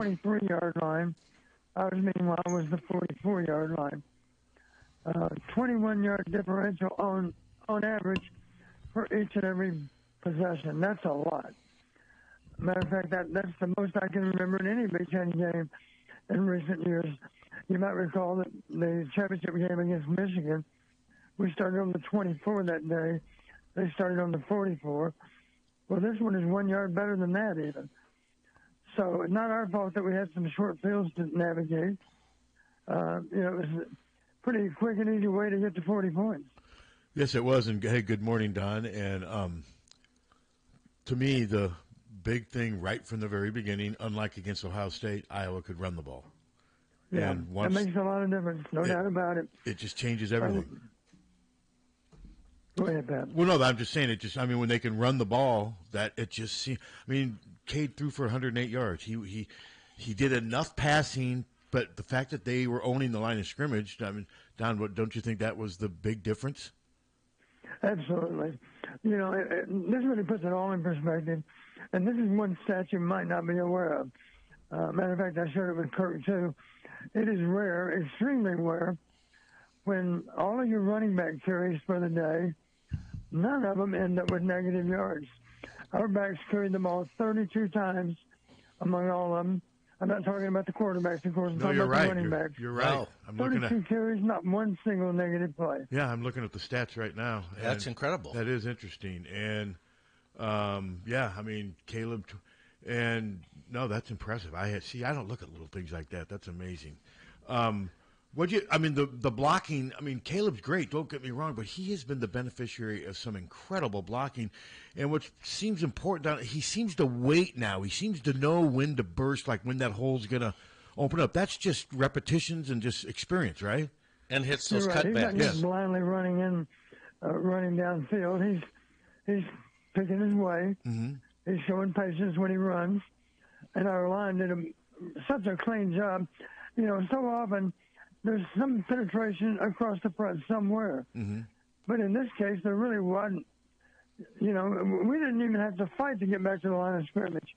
23-yard line. Ours, meanwhile, was the 44-yard line. 21-yard differential on average for each and every possession. That's a lot. Matter of fact, that's the most I can remember in any Big Ten game in recent years. You might recall that the championship game against Michigan, we started on the 24 that day. They started on the 44. Well, this one is 1 yard better than that even. So it's not our fault that we had some short fields to navigate. It was a pretty quick and easy way to get to 40 points. Yes, it was. And hey, good morning, Don. And to me, the big thing right from the very beginning, unlike against Ohio State, Iowa could run the ball. Yeah, and once, that makes a lot of difference, no doubt about it. It just changes everything. Go ahead, Pat. Well, no, I'm just saying when they can run the ball, that it just seems. I mean, Cade threw for 108 yards. He did enough passing, but the fact that they were owning the line of scrimmage, I mean, Don, don't you think that was the big difference? Absolutely. This really puts it all in perspective. And this is one stat you might not be aware of. Matter of fact, I shared it with Kirk, too. It is rare, extremely rare, when all of your running back carries for the day, none of them end up with negative yards. Our backs carried the ball 32 times among all of them. I'm not talking about the quarterbacks, of course. I'm talking about the running backs. You're right. Wow. I'm 32 carries, not one single negative play. Yeah, I'm looking at the stats right now. That's incredible. That is interesting. And, I mean, Caleb and no, that's impressive. I don't look at little things like that. That's amazing. The blocking, I mean, Caleb's great, don't get me wrong, but he has been the beneficiary of some incredible blocking. And what seems important, he seems to wait now. He seems to know when to burst, like when that hole's going to open up. That's just repetitions and just experience, right? And hits those You're right. cutbacks. He's not just blindly running downfield. He's picking his way. Mm-hmm. He's showing patience when he runs. And our line did such a clean job. So often there's some penetration across the front somewhere. Mm-hmm. But in this case, there really wasn't. We didn't even have to fight to get back to the line of scrimmage.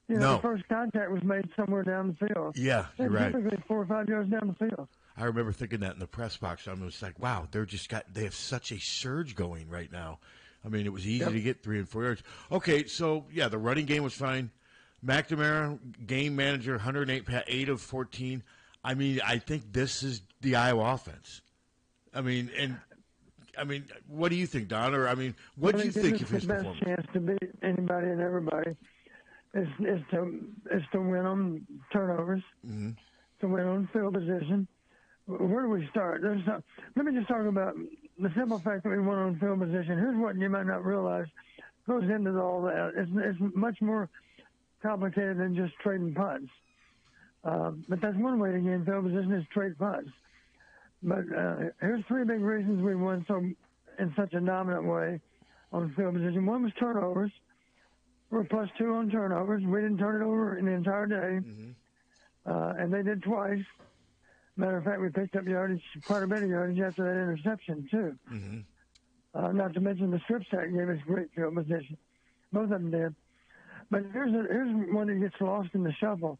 No. The first contact was made somewhere down the field. Yeah, you're right. Typically 4 or 5 yards down the field. I remember thinking that in the press box. I was like, wow, they have such a surge going right now. I mean, it was easy to get 3 and 4 yards. Okay, so, the running game was fine. McNamara, game manager, 8 of 14. I mean, I think this is the Iowa offense. I mean, what do you think, Don? Or, what do you think of his performance? The best chance to beat anybody and everybody is to win on turnovers, mm-hmm. to win on field position. Where do we start? Let me just talk about the simple fact that we won on field position. Here's what you might not realize goes into all that. It's much more complicated than just trading punts. But that's one way to gain field position is trade punts. But here's 3 big reasons we won in such a dominant way on field position. One was turnovers. We're +2 on turnovers. We didn't turn it over in the entire day. Mm-hmm. And they did twice. Matter of fact, we picked up quite a bit of yardage after that interception, too. Mm-hmm. Not to mention the strip sack gave us great field position. Both of them did. But here's one that gets lost in the shuffle.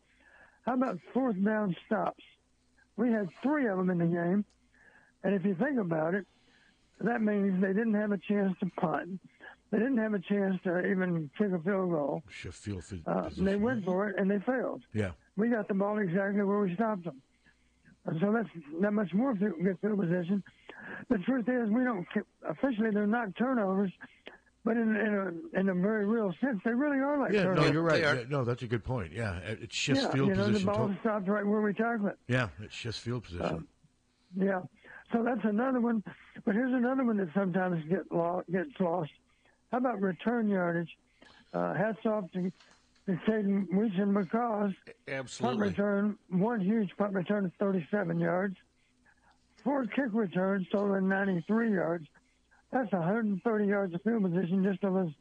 How about 4th down stops? We had 3 of them in the game. And if you think about it, that means they didn't have a chance to punt. They didn't have a chance to even kick a field goal. They went for it, and they failed. Yeah. We got the ball exactly where we stopped them. So that's not much more good field position. The truth is, officially they're not turnovers, but in a very real sense, they really are like turnovers. No, you're right. Yeah, no, that's a good point. Yeah, it shifts field position. The ball stops right where we tackle it. Yeah, it shifts field position. So that's another one. But here's another one that sometimes gets lost. How about return yardage? Hats off to Caden Weechin because Absolutely. punt return, one huge punt return of 37 yards, 4 kick returns totaling 93 yards. That's 130 yards of field position just on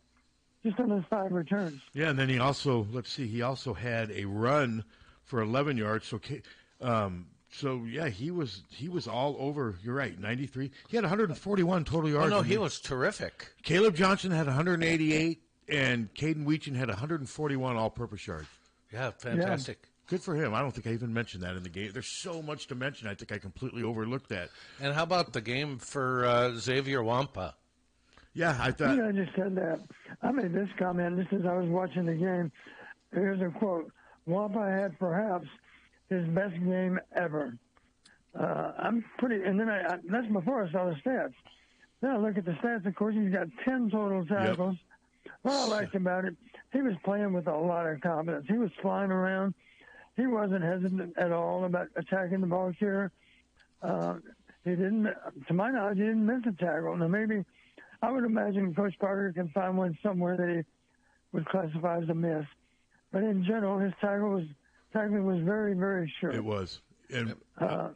those 5 returns. Yeah, and then he also had a run for 11 yards. So he was all over. You're right, 93. He had 141 total yards. Oh no, he was terrific. Caleb Johnson had 188, and Caden Weechin had 141 all-purpose yards. Yeah, fantastic. Good for him. I don't think I even mentioned that in the game. There's so much to mention. I think I completely overlooked that. And how about the game for Xavier Wampa? Yeah, I thought. I just said that. I made this comment just as I was watching the game. Here's a quote. Wampa had perhaps his best game ever. I'm pretty, and then that's before I saw the stats. Then I look at the stats. Of course, he's got 10 total tackles. Yep. What I liked about it, he was playing with a lot of confidence. He was flying around. He wasn't hesitant at all about attacking the ball carrier. He didn't, to my knowledge, he didn't miss a tackle. Now, maybe I would imagine Coach Parker can find one somewhere that he would classify as a miss. But in general, his tackling was very, very sure. It was. And the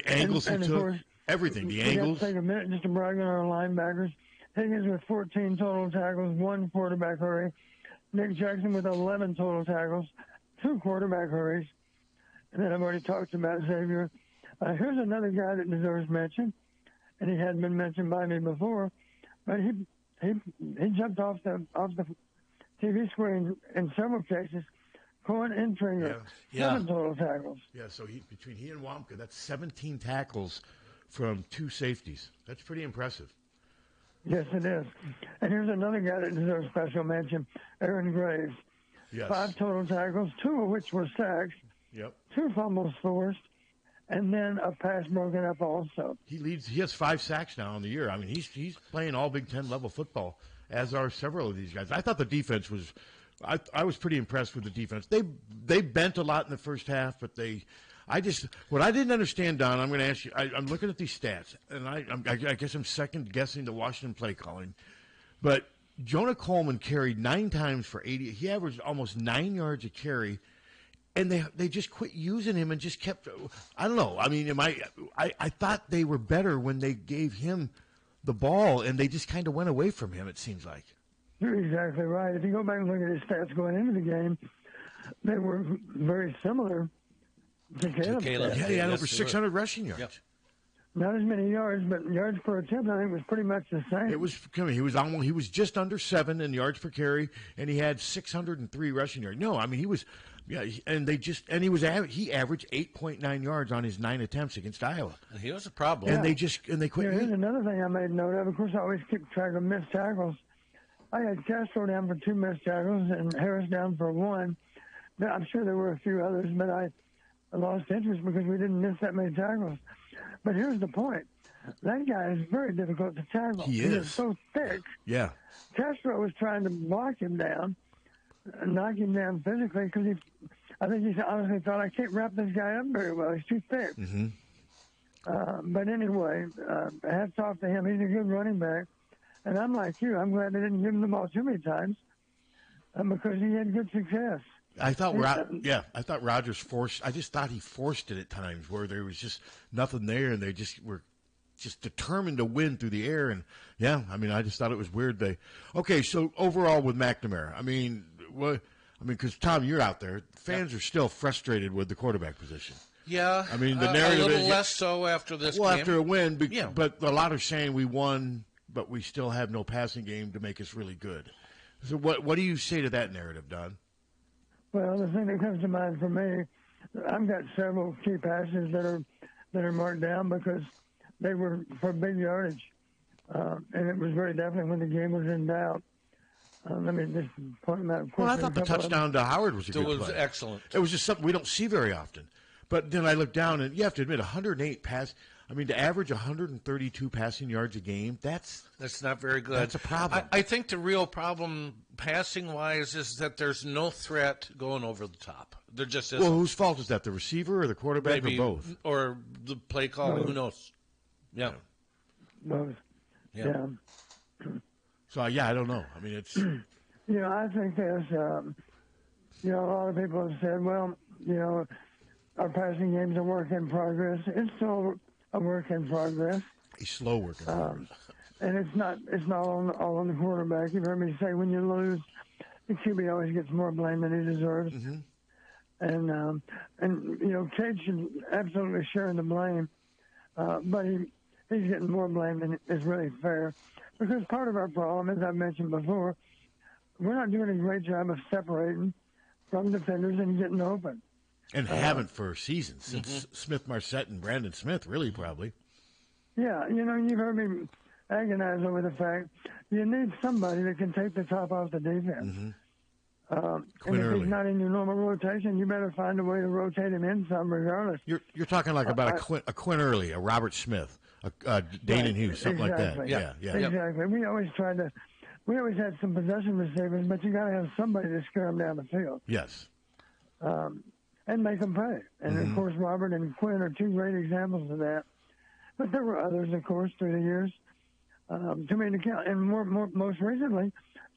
angles he took, course, everything, the angles. We got to take a minute just to brag on our linebackers. Higgins with 14 total tackles, 1 quarterback hurry. Nick Jackson with 11 total tackles, 2 quarterback hurries. And then I've already talked about Xavier. Here's another guy that deserves mention, and he hadn't been mentioned by me before, but he jumped off the TV screen in several cases. Cohen Intringer, 7 total tackles. Yeah, so between he and Wamka, that's 17 tackles from 2 safeties. That's pretty impressive. Yes, it is. And here's another guy that deserves special mention, Aaron Graves. Yes. 5 total tackles, 2 of which were sacks. Yep. 2 fumbles forced, and then a pass broken up also. He has 5 sacks now in the year. I mean, he's playing all Big Ten level football, as are several of these guys. I thought the defense was I was pretty impressed with the defense. They bent a lot in the first half, but what I didn't understand, Don, I'm going to ask you. I'm looking at these stats, and I guess I'm second guessing the Washington play calling, but Jonah Coleman carried 9 times for 80. He averaged almost 9 yards a carry, and they just quit using him and just kept. I don't know. I mean, I thought they were better when they gave him the ball, and they just kind of went away from him. It seems like. You're exactly right. If you go back and look at his stats going into the game, they were very similar to Caleb's stats. Yeah, he had over 600 rushing yards. Yep. Not as many yards, but yards per attempt, I think, was pretty much the same. It was. He was just under 7 in yards per carry, and he had 603 rushing yards. No, I mean he was. Yeah, he averaged 8.9 yards on his 9 attempts against Iowa. He was a problem. And they quit. Here's another thing I made note of. Of course, I always keep track of missed tackles. I had Castro down for 2 missed tackles and Harris down for 1. I'm sure there were a few others, but I lost interest because we didn't miss that many tackles. But here's the point. That guy is very difficult to tackle. He is so thick. Yeah. Castro was trying to block him down, knock him down physically, because I think he honestly thought, I can't wrap this guy up very well. He's too thick. Mm-hmm. But anyway, hats off to him. He's a good running back. And I'm like you. I'm glad they didn't give him the ball too many times because he had good success. I thought Rodgers forced. I just thought he forced it at times where there was just nothing there, and they just were just determined to win through the air. And I just thought it was weird. Okay, so overall with McNamara, because Tom, you're out there. Fans are still frustrated with the quarterback position. Yeah, I mean the narrative a little is less so after this. Well, game. after a win, but a lot are saying we won, but we still have no passing game to make us really good. So what do you say to that narrative, Don? Well, the thing that comes to mind for me, I've got several key passes that are marked down because they were for big yardage, and it was very definitely when the game was in doubt. Let me just point them out. Well, I thought the touchdown to Howard was a good play. It was excellent. It was just something we don't see very often. But then I look down, and you have to admit, 108 pass. I mean, to average 132 passing yards a game, that's not very good. That's a problem. I think the real problem, passing-wise, is that there's no threat going over the top. There just isn't. Well, whose fault is that? The receiver or the quarterback or both? Or the play calling, who knows? Yeah. Both. Yeah. So, I don't know. I mean, it's... I think there's, a lot of people have said, well, our passing game's a work in progress. It's still a work in progress. A slow work in progress. And it's not all on the quarterback. You've heard me say when you lose, the QB always gets more blame than he deserves. Mm-hmm. And Cade should absolutely share in the blame, but he's getting more blame than is really fair. Because part of our problem, as I mentioned before, we're not doing a great job of separating from defenders and getting open. And haven't for seasons, since Smith Marset and Brandon Smith, really, probably. Yeah, you know, you've heard me agonize over the fact you need somebody that can take the top off the defense. And if he's not in your normal rotation, you better find a way to rotate him in some regardless. You're talking like about a Quinn Early, a Robert Smith, a Dana Hughes, something like that. Yeah. Exactly. We always had some possession receivers, but you got to have somebody to scare them down the field. Yes. And make them pay. And, of course, Robert and Quinn are two great examples of that. But there were others, of course, through the years. Too many to count. And most recently,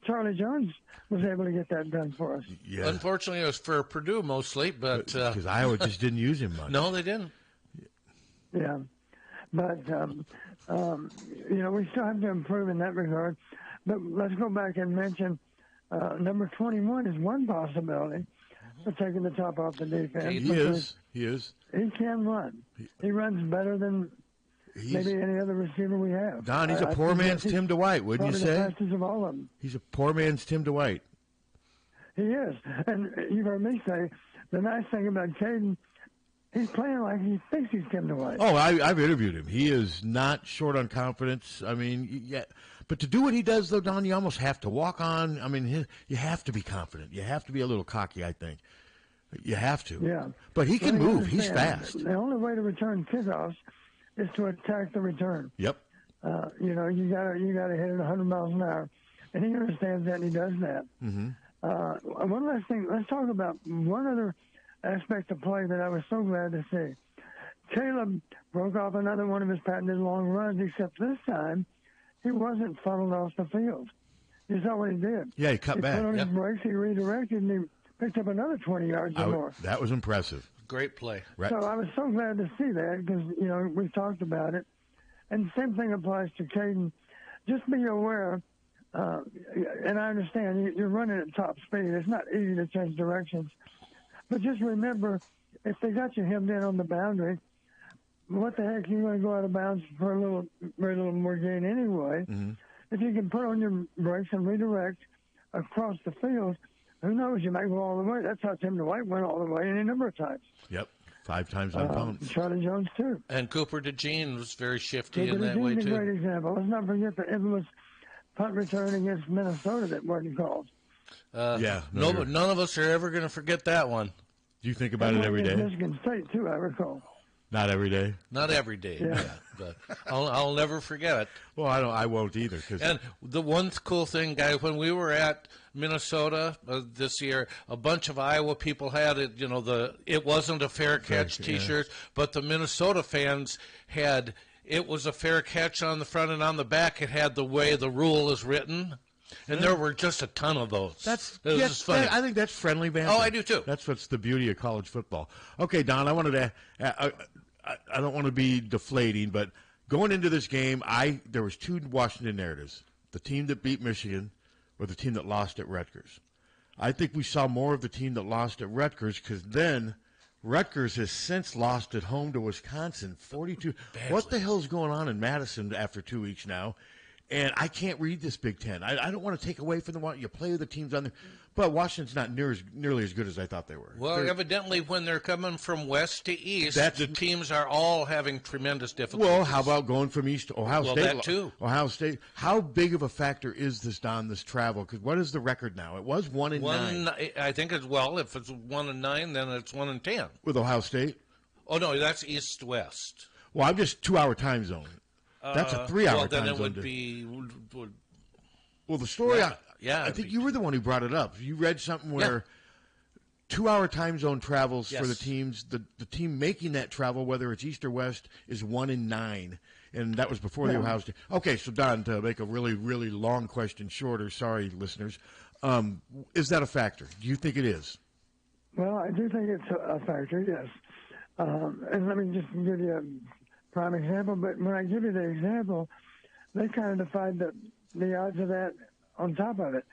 Charlie Jones was able to get that done for us. Yeah. Unfortunately, it was for Purdue mostly, but because Iowa just didn't use him much. No, they didn't. Yeah, but you know, we still have to improve in that regard. But let's go back and mention number 21 is one possibility for taking the top off the defense. He is. He can run. He runs better than maybe any other receiver we have. Don, he's a poor man's Tim Dwight, wouldn't you say? The fastest of all of them. He's a poor man's Tim Dwight. He is. And you've heard me say, the nice thing about Caden, he's playing like he thinks he's Tim Dwight. Oh, I've interviewed him. He is not short on confidence. I mean, yeah. But to do what he does, though, Don, you almost have to walk on. I mean, you have to be confident. You have to be a little cocky, I think. You have to. Yeah. But he can move. He's fast. The only way to return kickoffs is to attack the return. Yep. You know, you gotta hit it 100 miles an hour, and he understands that, and he does that. One last thing. Let's talk about one other aspect of play that I was so glad to see. Caleb broke off another one of his patented long runs, except this time he wasn't funneled off the field. You saw what he did. Yeah, he cut back. He put on his brakes, he redirected, and he picked up another 20 yards or more. That was impressive. Great play. Right. So I was so glad to see that because, you know, we've talked about it. And the same thing applies to Caden. Just be aware, and I understand you're running at top speed. It's not easy to change directions. But just remember, if they got you hemmed in on the boundary, what the heck, you're going to go out of bounds for very little more gain anyway. If you can put on your brakes and redirect across the field, who knows, you might go all the way. That's how Tim Dwight went all the way any number of times. Yep, 5 times on punts. Charlie Jones, too. And Cooper DeJean was very shifty in that way, too. Cooper DeJean's a great example. Let's not forget the infamous punt return against Minnesota that wasn't called. None of us are ever going to forget that one. Do you think about it every day? Michigan State, too, I recall. Not every day? Not every day, yeah. But I'll never forget it. Well, I won't either. And the one cool thing, guys, when we were at Minnesota this year, a bunch of Iowa people had it. You know, it wasn't a fair catch T-shirts, but the Minnesota fans had it was a fair catch on the front and on the back. It had the way the rule is written. And there were just a ton of those. It was funny. I think that's friendly banter. Oh, I do too. That's what's the beauty of college football. Okay, Don, I wanted to. I don't want to be deflating, but going into this game, there was 2 Washington narratives: the team that beat Michigan, or the team that lost at Rutgers. I think we saw more of the team that lost at Rutgers because then Rutgers has since lost at home to Wisconsin, 42. Badly. What the hell's going on in Madison after 2 weeks now? And I can't read this Big Ten. I don't want to take away from them. You play with the teams on there. But Washington's not nearly as good as I thought they were. Well, evidently, when they're coming from west to east, the teams are all having tremendous difficulties. Well, how about going from east to Ohio State? Well, that too. Ohio State. How big of a factor is this, Don, this travel? Because what is the record now? It was 1-9. I think if it's 1-9, then it's 1-10. With Ohio State? Oh, no, that's east-west. Well, I'm just 2-hour time zone. That's a 3-hour time zone. Well, then it would be... Well, the story... Yeah, I think you were the one who brought it up. You read something where 2-hour time zone travels for the teams. The team making that travel, whether it's east or west, is 1-9. And that was before the Ohio State. Okay, so Don, to make a really, really long question shorter, sorry, listeners, is that a factor? Do you think it is? Well, I do think it's a factor, yes. And let me just give you a prime example. But when I give you the example, they kind of defied the odds of that on top of it.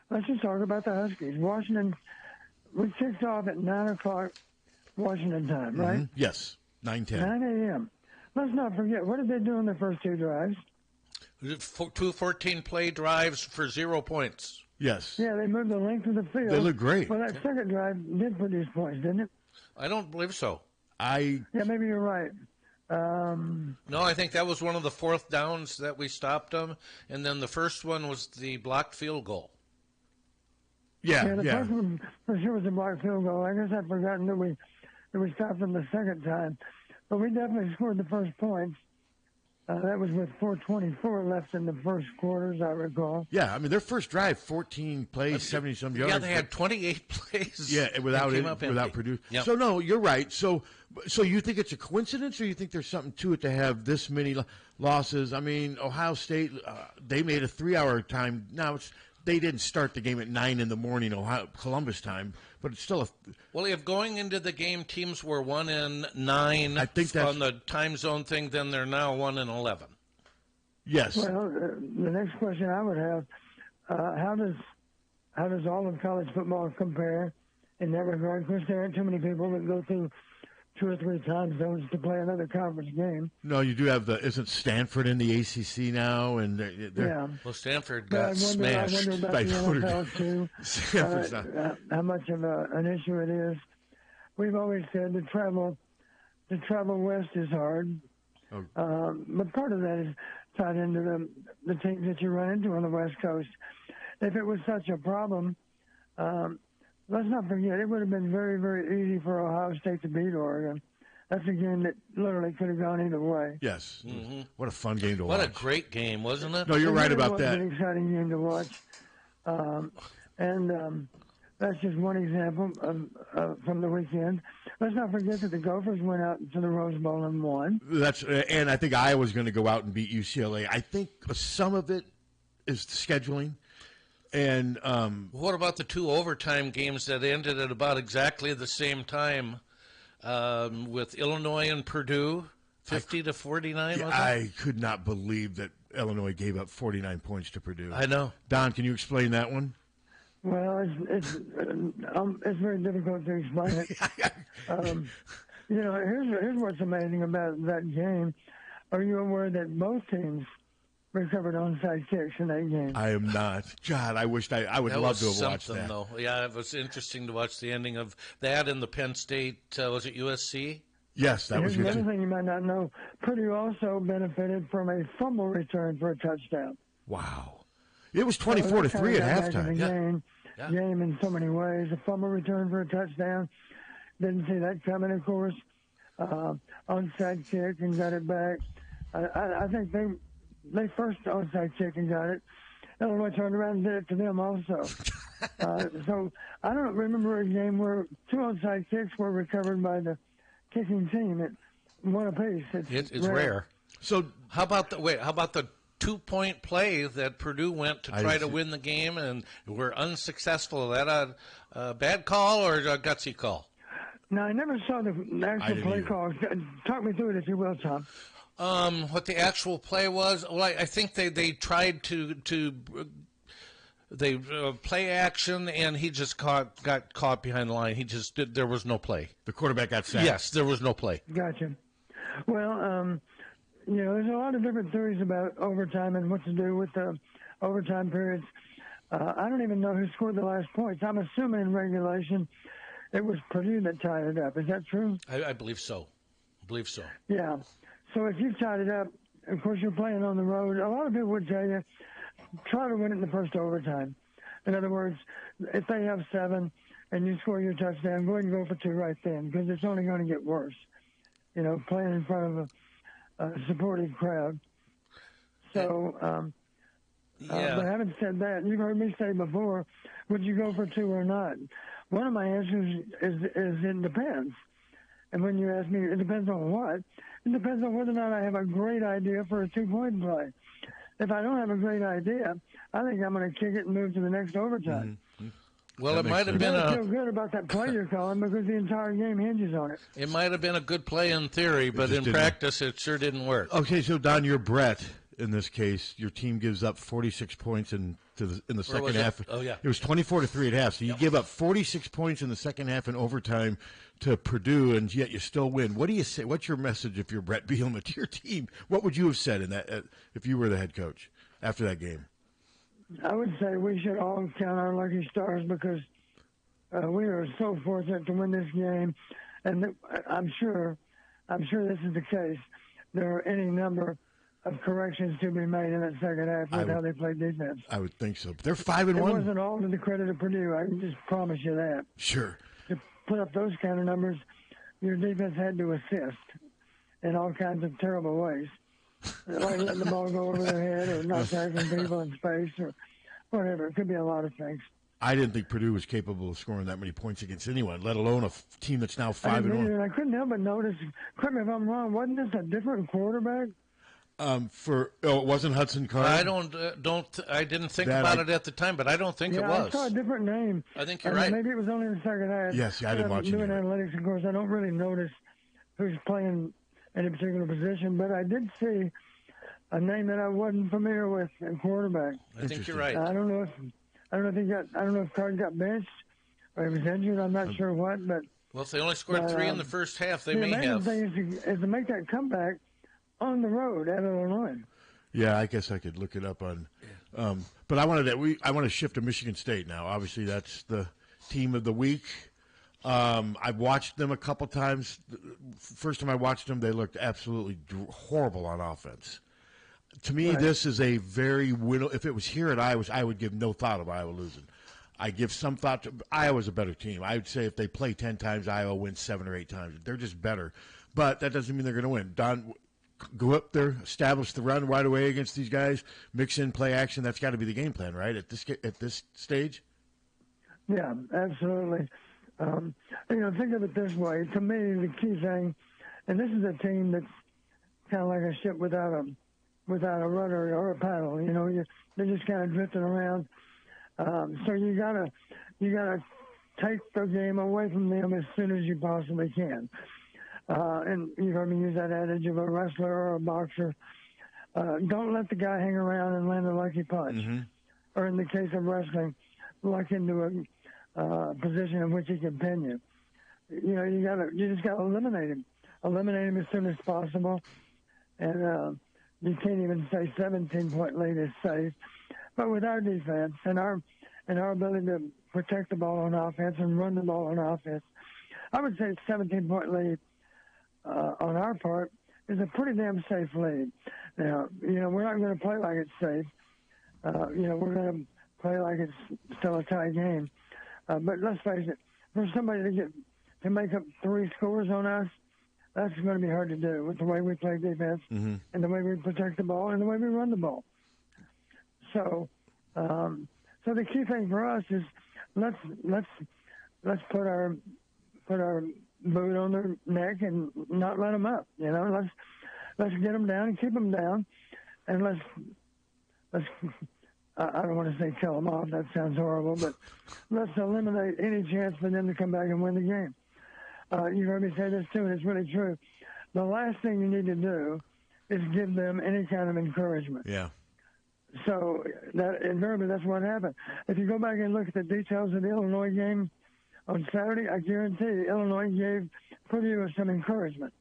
Let's just talk about the Huskies. Washington, we kicked off at 9 o'clock Washington time, right? Yes, 9:10. 9 a.m. Let's not forget, what did they do in the first 2 drives? 2 14-play drives for 0 points. Yes. Yeah, they moved the length of the field. They look great. Well, that second drive did produce points, didn't it? I don't believe so. Yeah, maybe you're right. No, I think that was one of the fourth downs that we stopped them, and then the first one was the blocked field goal. Yeah, the first one for sure was a blocked field goal. I guess I'd forgotten that we stopped them the second time, but we definitely scored the first points. That was with 4:24 left in the first quarter, as I recall. Yeah, I mean their first drive, 14 plays, 70-some yards. Yeah, they had 28 plays. Yeah, without Purdue. Yep. So no, you're right. So you think it's a coincidence, or you think there's something to it to have this many losses? I mean, Ohio State, they made a 3-hour time. Now they didn't start the game at 9 in the morning, Columbus time, but it's still Well, if going into the game teams were 1-9 I think that's, on the time zone thing, then they're now 1-11. Yes. Well, the next question I would have, how does all of college football compare in that regard? Of course, there aren't too many people that go through 2 or 3 time zones to play another conference game. No, you do have isn't Stanford in the ACC now? And yeah. Well, Stanford got smashed. I wonder about the NFL too. Stanford's not. How much of an issue it is. We've always said to travel west is hard, but part of that is tied into the teams that you run into on the West Coast. If it was such a problem, let's not forget, it would have been very, very easy for Ohio State to beat Oregon. That's a game that literally could have gone either way. Yes. Mm-hmm. What a fun game to watch. watch. What a great game, wasn't it? No, you're right about that. It was an exciting game to watch. That's just one example from the weekend. Let's not forget that the Gophers went out to the Rose Bowl and won. And I think Iowa's going to go out and beat UCLA. I think some of it is scheduling. And what about the 2 overtime games that ended at about exactly the same time with Illinois and Purdue, 50-49? I could not believe that Illinois gave up 49 points to Purdue. I know. Don, can you explain that one? Well, it's very difficult to explain it. Here's what's amazing about that game. Are you aware that both teams recovered onside kicks in that game? I am not. God, I wished I would love to have watched that. Though. Yeah, it was interesting to watch the ending of that in the Penn State. Was it USC? Yes, that was the other thing you might not know. Purdue also benefited from a fumble return for a touchdown. Wow. It was 24-3 at halftime. Game in so many ways. A fumble return for a touchdown. Didn't see that coming, of course. Onside kick and got it back. I think they first onside kick and got it. Illinois turned around and did it to them also. So I don't remember a game where 2 onside kicks were recovered by the kicking team at one apiece. It's rare. So how about the 2-point play that Purdue went to try to win the game and were unsuccessful? Is that a bad call or a gutsy call? No, I never saw the actual play call. Talk me through it, if you will, Tom. What the actual play was? Well, I think they tried to play action, and he just got caught behind the line. There was no play. The quarterback got sacked. Yes, there was no play. Gotcha. Well, there's a lot of different theories about overtime and what to do with the overtime periods. I don't even know who scored the last points. I'm assuming in regulation it was Purdue that tied it up. Is that true? I believe so. Yeah. So if you tied it up, of course you're playing on the road. A lot of people would tell you, try to win it in the first overtime. In other words, if they have 7 and you score your touchdown, go ahead and go for 2 right then, because it's only going to get worse. Playing in front of a supportive crowd. So, but having said that, you've heard me say before, would you go for 2 or not? One of my answers is it depends. And when you ask me, it depends on what? It depends on whether or not I have a great idea for a 2-point play. If I don't have a great idea, I think I'm going to kick it and move to the next overtime. Mm-hmm. Well, it might have been I feel good about that play you're calling because the entire game hinges on it. It might have been a good play in theory, but in practice it sure didn't work. Okay, so Don, you're Brett. In this case, your team gives up 46 points in the second half. Oh, yeah. It was 24-3 at half. So you give up 46 points in the second half in overtime to Purdue, and yet you still win. What do you say? What's your message if you're Brett Bielema to your team? What would you have said in that if you were the head coach after that game? I would say we should all count our lucky stars because we are so fortunate to win this game. and I'm sure this is the case. There are any number of corrections to be made in that second half with how they played defense. I would think so. But they're 5-1. It wasn't all to the credit of Purdue. I can just promise you that. Sure. To put up those kind of numbers, your defense had to assist in all kinds of terrible ways, like letting the ball go over their head or not tackling people in space or whatever. It could be a lot of things. I didn't think Purdue was capable of scoring that many points against anyone, let alone a team that's now 5-1. I couldn't help but notice. Correct me if I'm wrong. Wasn't this a different quarterback? It wasn't Hudson Card. I didn't think about it at the time, but I don't think it was. I saw a different name. I think you're right. Maybe it was only in the second half. Yes, I didn't watch it. Doing analytics, of course, I don't really notice who's playing any particular position, but I did see a name that I wasn't familiar with at quarterback. I think you're right. I don't know if Card got benched or he was injured. I'm not sure what, but if they only scored 3 in the first half, they may have. The amazing thing is to make that comeback on the road at Illinois. Yeah, I guess I could look it up on. But I want to shift to Michigan State now. Obviously, that's the team of the week. I've watched them a couple times. First time I watched them, they looked absolutely horrible on offense. To me, This is a very if it was here at Iowa, I would give no thought of Iowa losing. I give some thought to Iowa's a better team. I would say if they play 10 times, Iowa wins 7 or 8 times. They're just better. But that doesn't mean they're going to win. Don, go up there, establish the run right away against these guys, mix in play action. That's got to be the game plan, right, at this stage? Yeah, absolutely. Think of it this way. To me, the key thing, and this is a team that's kind of like a ship without a rudder or a paddle. They're just kind of drifting around. So you gotta take the game away from them as soon as you possibly can. And you heard me use that adage of a wrestler or a boxer. Don't let the guy hang around and land a lucky punch. Mm-hmm. Or in the case of wrestling, luck into a position in which he can pin you. You just gotta eliminate him. Eliminate him as soon as possible. And you can't even say 17-point lead is safe. But with our defense and our ability to protect the ball on offense and run the ball on offense, I would say 17-point lead on our part is a pretty damn safe lead. Now, we're not going to play like it's safe. We're going to play like it's still a tie game. But let's face it, for somebody to make up 3 scores on us, that's going to be hard to do with the way we play defense mm-hmm. and the way we protect the ball and the way we run the ball. So the key thing for us is let's put our boot on their neck and not let them up. Let's get them down and keep them down, and let's I don't want to say kill them off. That sounds horrible, but let's eliminate any chance for them to come back and win the game. You heard me say this too, and it's really true. The last thing you need to do is give them any kind of encouragement. Yeah. So that invariably, that's what happened. If you go back and look at the details of the Illinois game on Saturday, I guarantee you, Illinois gave Purdue some encouragement.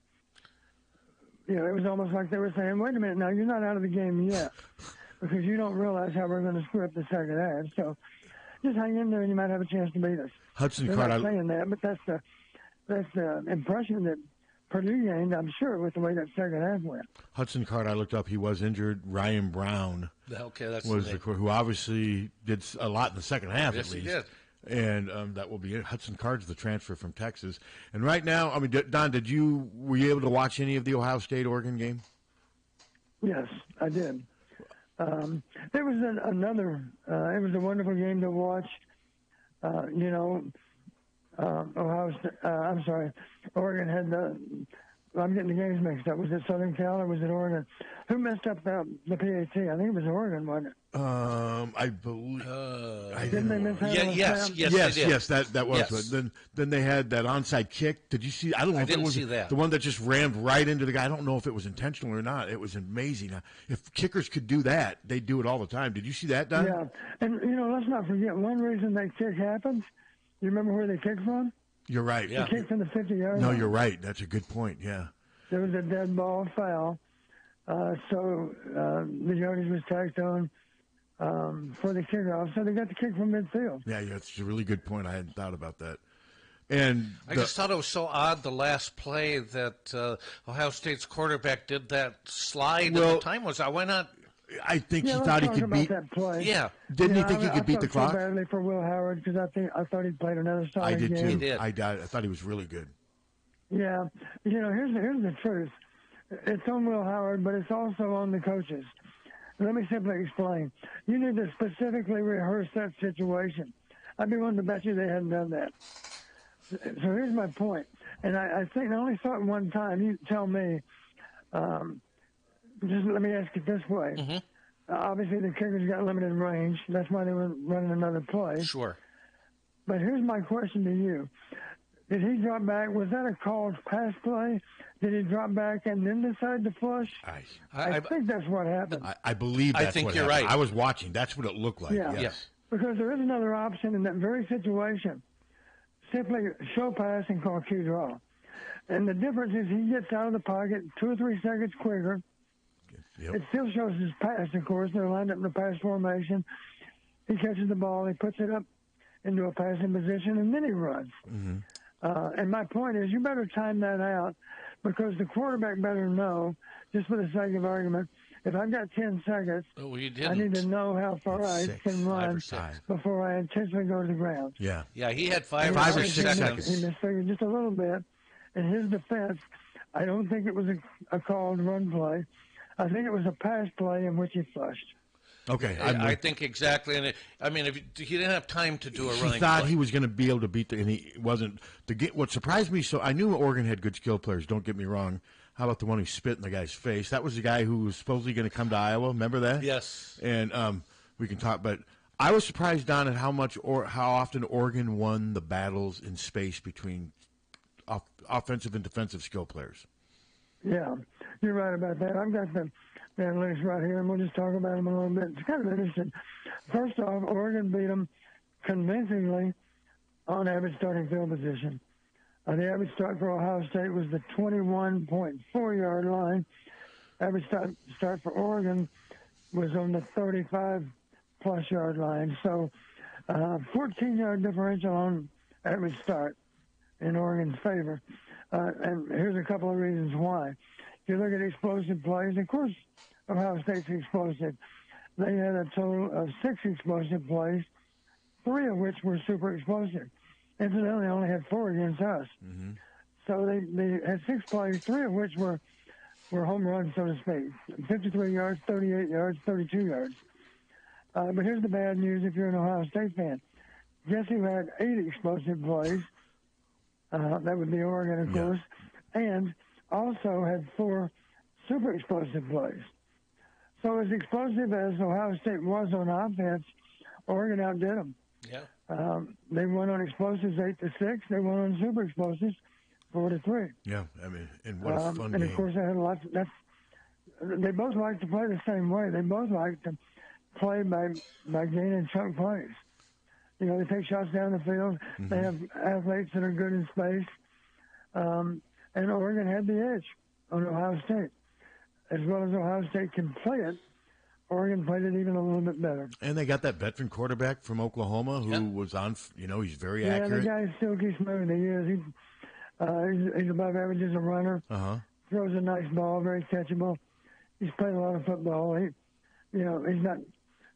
It was almost like they were saying, "Wait a minute, now you're not out of the game yet, because you don't realize how we're going to screw up the second half. So just hang in there, and you might have a chance to beat us." Hudson They're Card, not saying that, but that's the impression that Purdue gained, I'm sure, with the way that second half went. Hudson Card, I looked up, he was injured. Ryan Brown was who obviously did a lot in the second half, yes, at least. He did. And that will be it. Hudson Card's the transfer from Texas. And right now, I mean, Don, were you able to watch any of the Ohio State-Oregon game? Yes, I did. It was it was a wonderful game to watch. Oregon had I'm getting the games mixed up. Was it Southern Cal or was it Oregon? Who messed up the PAT? I think it was Oregon, wasn't it? I believe. Didn't they miss out on yes, that was. Yes. But then they had that onside kick. Did you see? I don't know if it was the one that just rammed right into the guy. I don't know if it was intentional or not. It was amazing. If kickers could do that, they do it all the time. Did you see that, Don? Yeah, and let's not forget one reason that kick happened. You remember where they kicked from? You're right. They kicked from the 50-yard line. No, you're right. That's a good point. Yeah. There was a dead ball foul, so the yardage was tacked on for the kickoff. So they got the kick from midfield. Yeah, that's a really good point. I hadn't thought about that. And I just thought it was so odd the last play that Ohio State's quarterback did that slide, and the time was out. Why not? I think he thought he could beat that play. Yeah, didn't he think he could beat the clock? I felt so badly for Will Howard because I thought he played another solid game. I did too. He did. I thought he was really good. Yeah, here's the truth. It's on Will Howard, but it's also on the coaches. Let me simply explain. You need to specifically rehearse that situation. I'd be willing to bet you they hadn't done that. So here's my point. And I think I only saw it one time. You tell me. Just let me ask it this way. Mm-hmm. Obviously, the kickers got limited range. That's why they were running another play. Sure. But here's my question to you. Did he drop back? Was that a called pass play? Did he drop back and then decide to flush? I think that's what happened. I believe that's I think what you're happened. right. I was watching. That's what it looked like. Yeah. Yes. Because there is another option in that very situation. Simply show pass and call Q draw. And the difference is he gets out of the pocket 2 or 3 seconds quicker. Yep. It still shows his pass, of course. They're lined up in the pass formation. He catches the ball. He puts it up into a passing position, and then he runs. Mm-hmm. And my point is you better time that out because the quarterback better know, just for the sake of argument, if I've got 10 seconds, I need to know how far I can run before I intentionally go to the ground. Yeah. Yeah, he had 5 or or 6 6 seconds. He misfigured just a little bit. In his defense, I don't think it was a called run play. I think it was a pass play in which he flushed. Okay. I think exactly. And if he didn't have time to do a running he thought play. he was going to be able to beat and he wasn't. What surprised me, so I knew Oregon had good skill players, don't get me wrong. How about the one who spit in the guy's face? That was the guy who was supposedly going to come to Iowa. Remember that? Yes. And we can talk, but I was surprised, Don, at how often Oregon won the battles in space between offensive and defensive skill players. Yeah, you're right about that. I've got the analytics right here, and we'll just talk about them a little bit. It's kind of interesting. First off, Oregon beat them convincingly on average starting field position. The average start for Ohio State was the 21.4-yard line. Average start for Oregon was on the 35-plus yard line. So 14-yard differential on average start in Oregon's favor. And here's a couple of reasons why. If you look at explosive plays, of course, Ohio State's explosive. They had a total of 6 explosive plays, 3 of which were super explosive. Incidentally, they only had 4 against us. Mm-hmm. So they had 6 plays, 3 of which were home runs, so to speak. 53 yards, 38 yards, 32 yards. But here's the bad news if you're an Ohio State fan. Guess who had 8 explosive plays? That would be Oregon, of course. And also had 4 super explosive plays. So as explosive as Ohio State was on offense, Oregon outdid them. Yeah. They won on explosives 8-6. They won on super explosives 4-3. Yeah, and what a fun game. And of course, they had lots. They both like to play the same way. They both like to play by gaining chunk plays. They take shots down the field. Mm-hmm. They have athletes that are good in space. And Oregon had the edge on Ohio State. As well as Ohio State can play it, Oregon played it even a little bit better. And they got that veteran quarterback from Oklahoma who was on, he's very accurate. Yeah, the guy still keeps moving. He is. He's above average as a runner. Uh-huh. Throws a nice ball, very catchable. He's played a lot of football. He's not,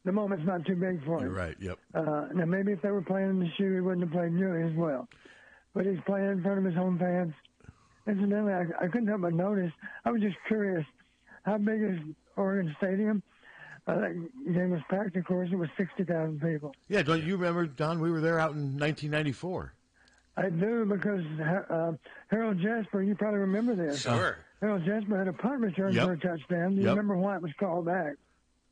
the moment's not too big for him. You're right, yep. Now, maybe if they were playing in the shoe, he wouldn't have played nearly as well. But he's playing in front of his home fans. Incidentally, I couldn't help but notice, I was just curious, how big is Oregon Stadium? That game was packed, of course. It was 60,000 people. Yeah, don't you remember, Don? We were there out in 1994. I do, because Harold Jasper, you probably remember this. Sure. Harold Jasper had a punt return for a touchdown. Do you remember why it was called back?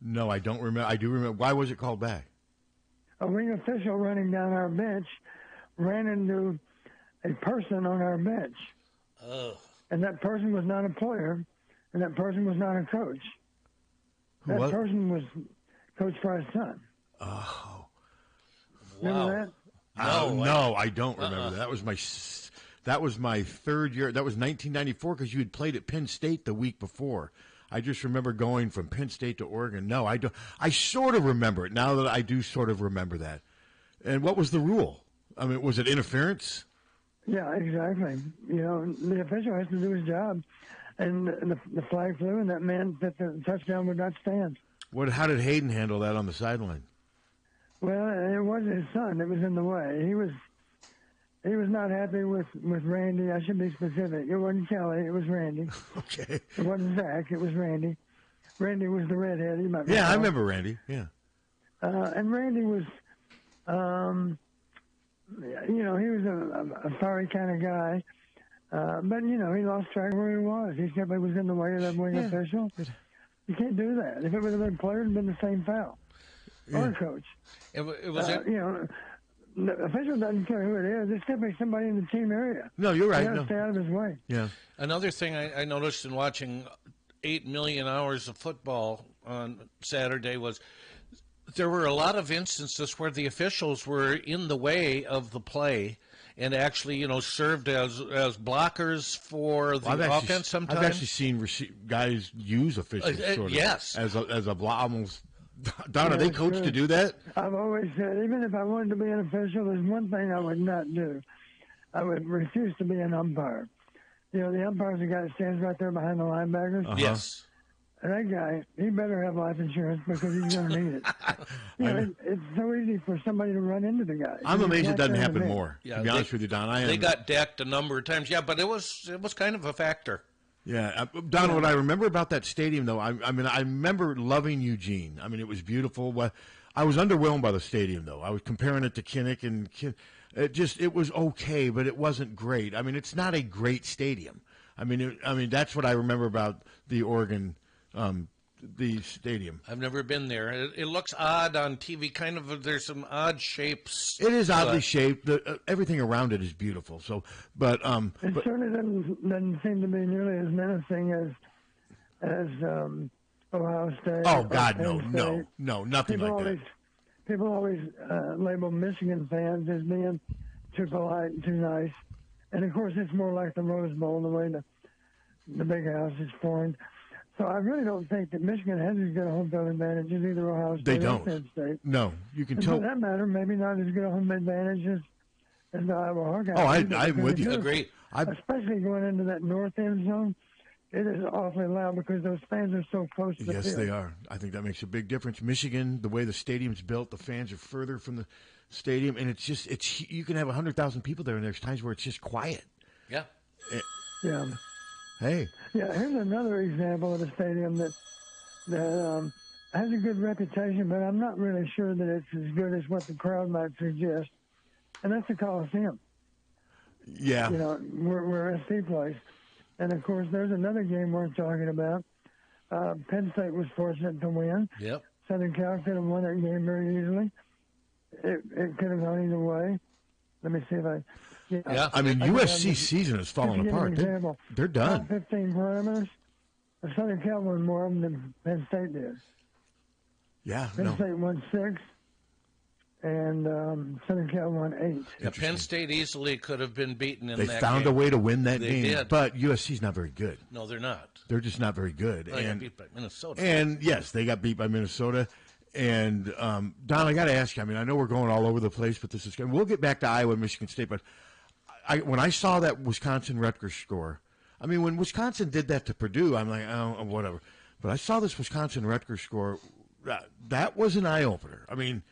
No, I don't remember. I do remember. Why was it called back? A ring official running down our bench ran into a person on our bench. Oh. And that person was not a player, and that person was not a coach. That person was Coach Fry's son. Oh. Remember that? No, I don't remember that. That was my third year. That was 1994 because you had played at Penn State the week before. I just remember going from Penn State to Oregon. No, I don't. I sort of remember it now that I do sort of remember that. And what was the rule? Was it interference? Yeah, exactly. You know, the official has to do his job, and the flag flew, and that meant that the touchdown would not stand. How did Hayden handle that on the sideline? Well, it wasn't his son that was in the way. He was not happy with Randy. I should be specific. It wasn't Kelly. It was Randy. Okay. It wasn't Zach. It was Randy. Randy was the redhead. You might recall. Yeah, I remember Randy. Yeah. And Randy was, you know, he was a fiery kind of guy. But, you know, he lost track of where he was. He simply was in the way of that wing official. You can't do that. If it would have been player, it would have been the same foul. Or coach. It was you know, the official doesn't care who it is. It's simply somebody in the team area. No, you're right. You got to stay out of his way. Yeah. Another thing I noticed in watching 8 million hours of football on Saturday was there were a lot of instances where the officials were in the way of the play and actually, you know, served as blockers for the offense sometimes. I've actually seen guys use officials sort of yes. as a block almost. Don, are they coached to do that? I've always said, even if I wanted to be an official, there's one thing I would not do. I would refuse to be an umpire. You know, the umpire's the guy that stands right there behind the linebackers. Uh-huh. Yes. And that guy, he better have life insurance because he's going to need it. You know, it's so easy for somebody to run into the guy. I'm amazed it doesn't happen more, to be honest with you, Don. They got decked a number of times. Yeah, but it was kind of a factor. Yeah, Don, what I remember about that stadium, though, I mean, I remember loving Eugene. I mean, it was beautiful. I was underwhelmed by the stadium, though. I was comparing it to Kinnick, and it was okay, but it wasn't great. I mean, it's not a great stadium. I mean, that's what I remember about the Oregon, the stadium. I've never been there. It looks odd on TV. Kind of, there's some odd shapes. It is oddly shaped. Everything around it is beautiful. So, it certainly doesn't seem to be nearly as menacing as Ohio State. Oh God, no, nothing people like that. People always label Michigan fans as being too polite and too nice, and of course it's more like the Rose Bowl, the way the big house is formed. So I really don't think that Michigan has as good a home field advantage as either Ohio State or Penn State. No, you can and tell. For that matter, maybe not as good a home advantage as the Iowa Hawkeyes. Oh, I'm with you. Agree. Especially going into that north end zone, it is awfully loud because those fans are so close to the field. Yes, they are. I think that makes a big difference. Michigan, the way the stadium's built, the fans are further from the stadium, and you can have 100,000 people there, and there's times where it's just quiet. Yeah. Yeah. Hey. Yeah, here's another example of a stadium that has a good reputation, but I'm not really sure that it's as good as what the crowd might suggest, and that's the Coliseum. Yeah. You know, where SC plays. And, of course, there's another game we're talking about. Penn State was fortunate to win. Yep. Southern Cal could have won that game very easily. It could have gone either way. Let me see if I... Yeah. I mean, USC's season has fallen apart. They're done. 15 parameters. The Southern Cal won more of them than Penn State did. Yeah. Penn State won 6, and Southern Cal won 8. Yeah, Penn State easily could have been beaten in that game. They found a way to win that game. Did. But USC's not very good. No, they're not. They're just not very good. They got beat by Minnesota. And, yes, they got beat by Minnesota. And, Don, I got to ask you, I mean, I know we're going all over the place, but we'll get back to Iowa and Michigan State, but when I saw that Wisconsin-Rutgers score, I mean, when Wisconsin did that to Purdue, I'm like, oh, whatever. But I saw this Wisconsin-Rutgers score. That was an eye-opener. I mean,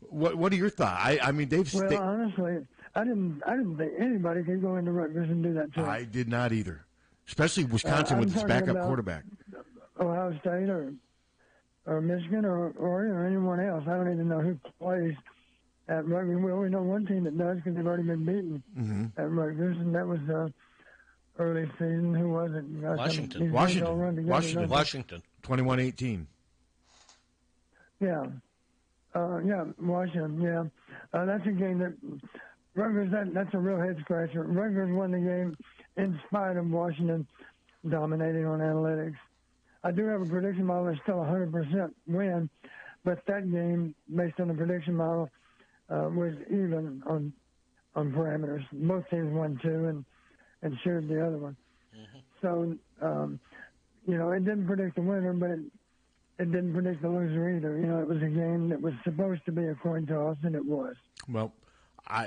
what are your thoughts? I mean, honestly, I didn't think anybody could go into Rutgers and do that to them. I did not either, especially Wisconsin with its backup quarterback. Ohio State or Michigan or Oregon or anyone else. I don't even know who plays at Rutgers. We only know one team that does because they've already been beaten at Rutgers, and that was early season. Who was it? Washington. 21-18. Yeah. Washington, yeah. That's a game that Rutgers, that's a real head-scratcher. Rutgers won the game in spite of Washington dominating on analytics. I do have a prediction model that's still 100% win, but that game, based on the prediction model, was even on parameters. Both teams won 2 and shared the other one. So, it didn't predict the winner, but it didn't predict the loser either. It was a game that was supposed to be a coin toss, and it was. Well,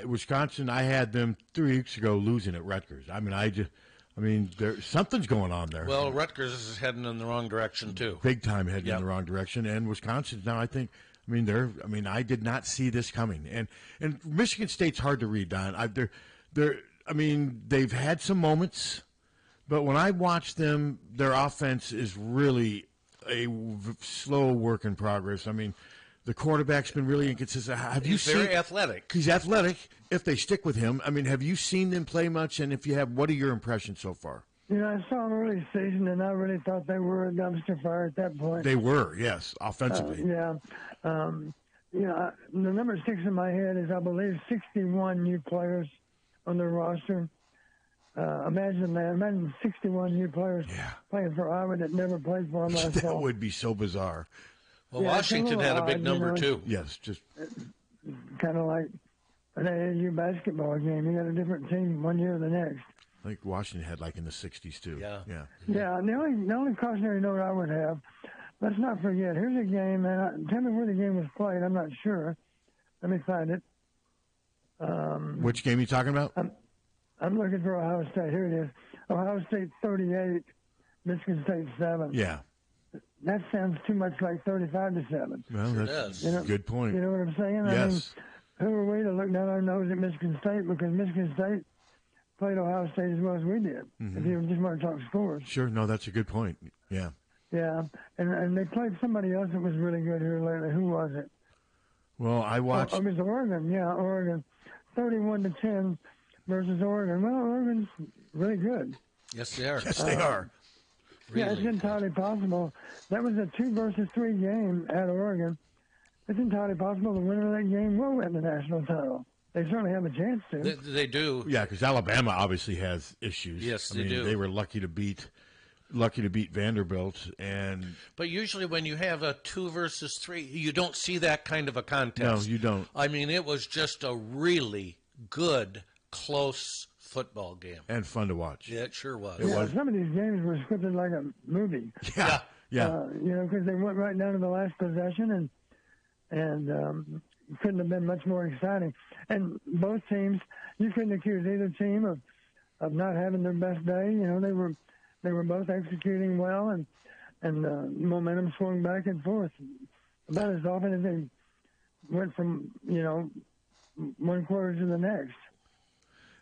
Wisconsin, I had them 3 weeks ago losing at Rutgers. Something's going on there. Well, Rutgers is heading in the wrong direction too. Big time heading in the wrong direction, and Wisconsin's now. I did not see this coming, and Michigan State's hard to read, Don. They've had some moments, but when I watch them, their offense is really a slow work in progress. I mean, the quarterback's been really inconsistent. He's very athletic. He's athletic if they stick with him. I mean, have you seen them play much? And if you have, what are your impressions so far? I saw them early season, and I really thought they were a dumpster fire at that point. They were, yes, offensively. The number 6 in my head is, I believe, 61 new players on their roster. Imagine that. Imagine 61 new players playing for Iowa that never played for them last fall. That would be so bizarre. Well, Washington had a big number, too. Yes, just kind of like an AAU basketball game. You got a different team one year or the next. I think Washington had in the 60s, too. Yeah. And the only cautionary note I would have, let's not forget, here's a game, and tell me where the game was played. I'm not sure. Let me find it. Which game are you talking about? I'm looking for Ohio State. Here it is. Ohio State 38, Michigan State 7. Yeah. That sounds too much like 35-7. Well, that's a good point. You know what I'm saying? Yes. Who are we to look down our nose at Michigan State, because Michigan State played Ohio State as well as we did, if you just want to talk scores. Sure. No, that's a good point. Yeah. Yeah. And they played somebody else that was really good here lately. Who was it? Well, I watched. It was Oregon. Yeah, Oregon. 31-10 versus Oregon. Well, Oregon's really good. Yes, they are. Yes, they are. Really. Yeah, it's entirely possible. That was a 2-3 game at Oregon. It's entirely possible the winner of that game will win the national title. They certainly have a chance to. They do. Yeah, because Alabama obviously has issues. Yes, they do. They were lucky to beat Vanderbilt, but usually when you have a 2-3, you don't see that kind of a contest. No, you don't. I mean, it was just a really good, close football game and fun to watch. Yeah, it sure was. Some of these games were scripted like a movie. Yeah. Because they went right down to the last possession, and couldn't have been much more exciting. And both teams, you couldn't accuse either team of not having their best day. They were both executing well, and momentum swung back and forth about as often as they went from one quarter to the next.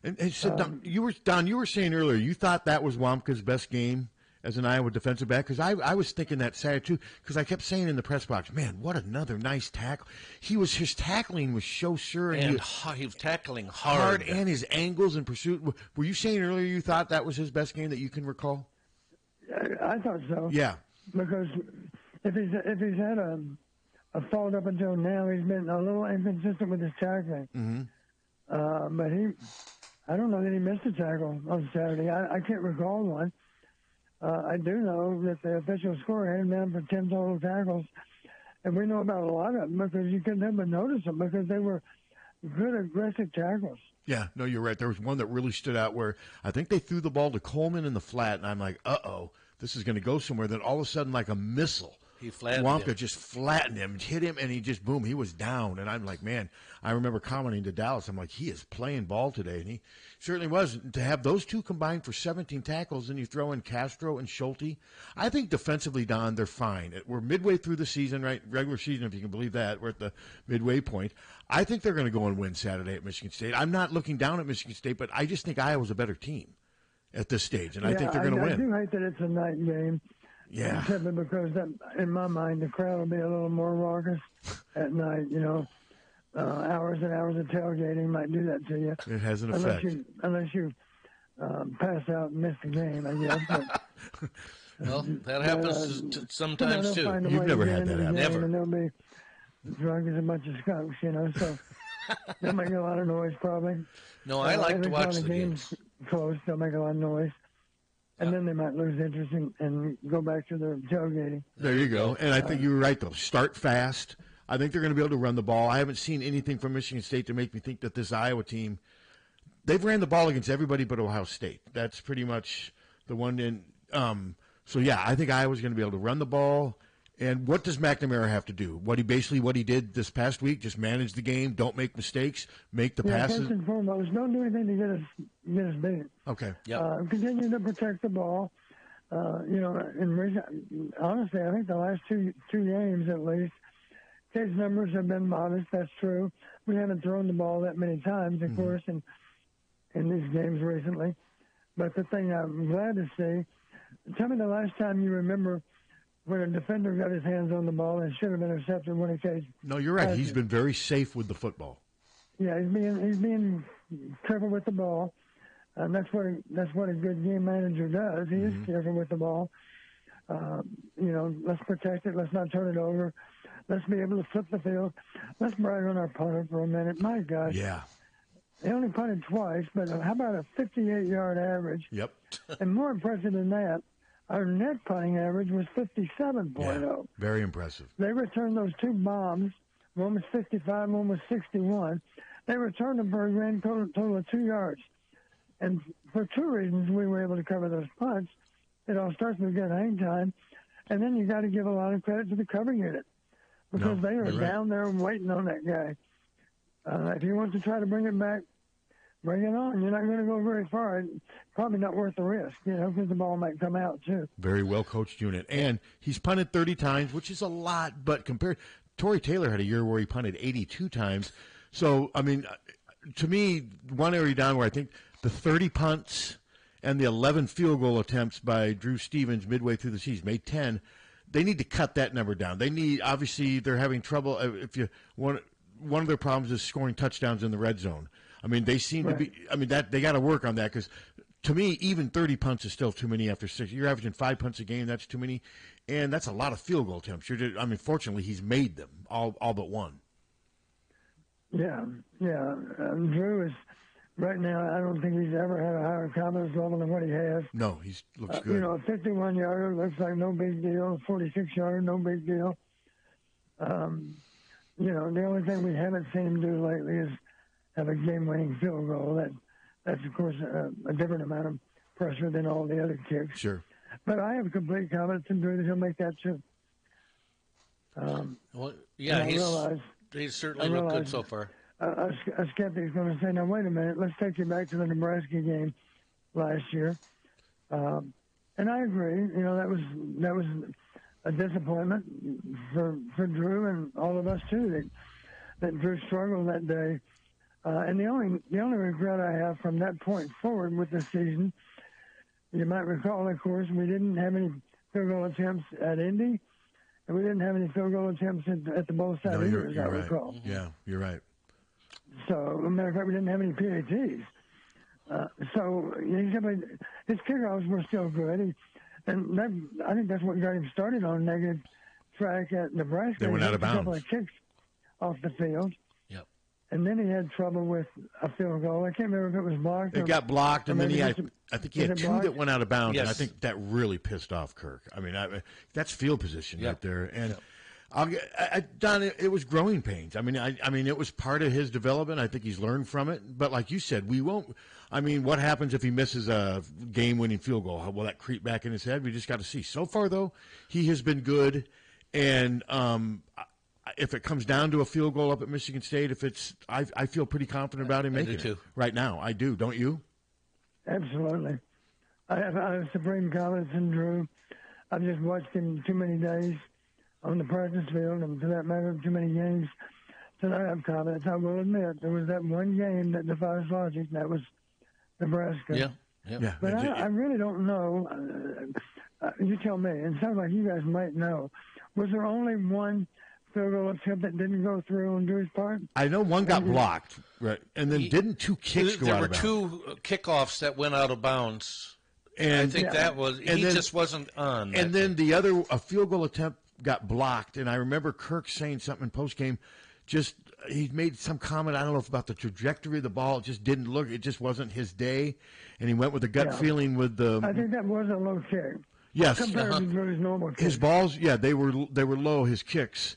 And so, Don, you were saying earlier you thought that was Wamka's best game as an Iowa defensive back, because I was thinking that Saturday too, because I kept saying in the press box, man, what another nice tackle. His tackling was so sure, and he was tackling hard, and his angles and pursuit. Were you saying earlier you thought that was his best game that you can recall? I thought so. Yeah, because if he's had a fault up until now, he's been a little inconsistent with his tackling. Mm-hmm. But I don't know that he missed a tackle on Saturday. I can't recall one. I do know that the official score had him down for 10 total tackles, and we know about a lot of them because you couldn't help but notice them because they were good, aggressive tackles. Yeah, no, you're right. There was one that really stood out where I think they threw the ball to Coleman in the flat, and I'm like, uh-oh, this is going to go somewhere. Then all of a sudden, like a missile, Wamka just flattened him, hit him, and he just, boom, he was down. And I'm like, man, I remember commenting to Dallas, I'm like, he is playing ball today. And he certainly was. To have those two combined for 17 tackles, and you throw in Castro and Schulte, I think defensively, Don, they're fine. We're midway through the season, right? Regular season, if you can believe that. We're at the midway point. I think they're going to go and win Saturday at Michigan State. I'm not looking down at Michigan State, but I just think Iowa's a better team at this stage, and I think they're going to win. I do hate that it's a night game. Yeah. Simply because, in my mind, the crowd will be a little more raucous at night. Hours and hours of tailgating might do that to you. It has an effect. Unless you pass out and miss the game, I guess. But, well, that happens sometimes, too. You've never had that happen. Never. And they'll be drunk as a bunch of skunks, so they'll make a lot of noise, probably. No, I like to watch the games. Close, they'll make a lot of noise. And then they might lose interest and go back to their tailgating. There you go. And I think you were right, though. Start fast. I think they're going to be able to run the ball. I haven't seen anything from Michigan State to make me think that this Iowa team, they've ran the ball against everybody but Ohio State. That's pretty much the one in. So, yeah, I think Iowa's going to be able to run the ball And what does McNamara have to do? What he did this past week, just manage the game, don't make mistakes, make the passes. First and foremost, don't do anything to get us beat. Okay. Yep. Continue to protect the ball. Honestly, I think the last two games at least, case numbers have been modest. That's true. We haven't thrown the ball that many times, of course, in these games recently. But the thing I'm glad to see, tell me the last time you remember when a defender got his hands on the ball and should have intercepted when he case. No, you're right. He's been very safe with the football. Yeah, he's being careful with the ball. And that's what a good game manager does. He is careful with the ball. Let's protect it. Let's not turn it over. Let's be able to flip the field. Let's brag on our punter for a minute. My gosh. Yeah. They only punted twice, but how about a 58-yard average? Yep. And more impressive than that, our net punting average was 57.0. Yeah, very impressive. They returned those two bombs. One was 55, one was 61. They returned them for a grand total of 2 yards. And for two reasons, we were able to cover those punts. It all starts with good hang time. And then you got to give a lot of credit to the cover unit because they are down there waiting on that guy. If he wants to try to bring it back, bring it on. You're not going to go very far. It's probably not worth the risk, because the ball might come out, too. Very well-coached unit. And he's punted 30 times, which is a lot, but Torrey Taylor had a year where he punted 82 times. So, I mean, to me, one area down where I think the 30 punts and the 11 field goal attempts by Drew Stevens midway through the season, made 10, they need to cut that number down. Obviously, they're having trouble. One of their problems is scoring touchdowns in the red zone. I mean, they seem to be. I mean, that they got to work on that because, to me, even 30 punts is still too many after 6. You're averaging 5 punts a game. That's too many, and that's a lot of field goal attempts. Fortunately, he's made them all but one. Yeah. Drew is right now. I don't think he's ever had a higher confidence level than what he has. No, he looks good. A 51-yarder looks like no big deal. 46-yarder, no big deal. The only thing we haven't seen him do lately is have a game-winning field goal. That's of course a different amount of pressure than all the other kicks. Sure. But I have complete confidence in Drew that he'll make that too. He's certainly looked good so far. A skeptic's going to say, now wait a minute, let's take you back to the Nebraska game last year. And I agree. That was a disappointment for Drew and all of us too. That Drew struggled that day. And the only regret I have from that point forward with the season, you might recall, of course, we didn't have any field goal attempts at Indy, and we didn't have any field goal attempts at the bowl side either, as I recall. Yeah, you're right. So, as a matter of fact, we didn't have any PATs. His kickoffs were still good. I think that's what got him started on negative track at Nebraska. They went out of bounds. A couple of kicks off the field. Yep. And then he had trouble with a field goal. I can't remember if it was blocked. It got blocked, and then I think he had two that went out of bounds, yes. And I think that really pissed off Kirk. I mean, that's field position right there. And Don, it was growing pains. I mean, it was part of his development. I think he's learned from it. But like you said, we won't. I mean, what happens if he misses a game-winning field goal? How will that creep back in his head? We just got to see. So far, though, he has been good. And if it comes down to a field goal up at Michigan State, I feel pretty confident about him making it right now. I do. Don't you? Absolutely. I have supreme confidence in Drew. I've just watched him too many days on the practice field, and for that matter, too many games that I have confidence. I will admit there was that one game that defies logic, and that was Nebraska. Yeah. But I really don't know. You tell me. It sounds like you guys might know. Was there only one field goal attempt that didn't go through on Drew's part? I know one got blocked, right? And then didn't two kicks go out of bounds? There were two kickoffs that went out of bounds. And I think that was just wasn't on. And then a field goal attempt got blocked. And I remember Kirk saying something in postgame. He made some comment, I don't know if about the trajectory of the ball. It just didn't look. It just wasn't his day. And he went with a gut feeling with the. I think that was a low kick. Yes. Compared to Drew's normal kick. His balls, they were low. His kicks,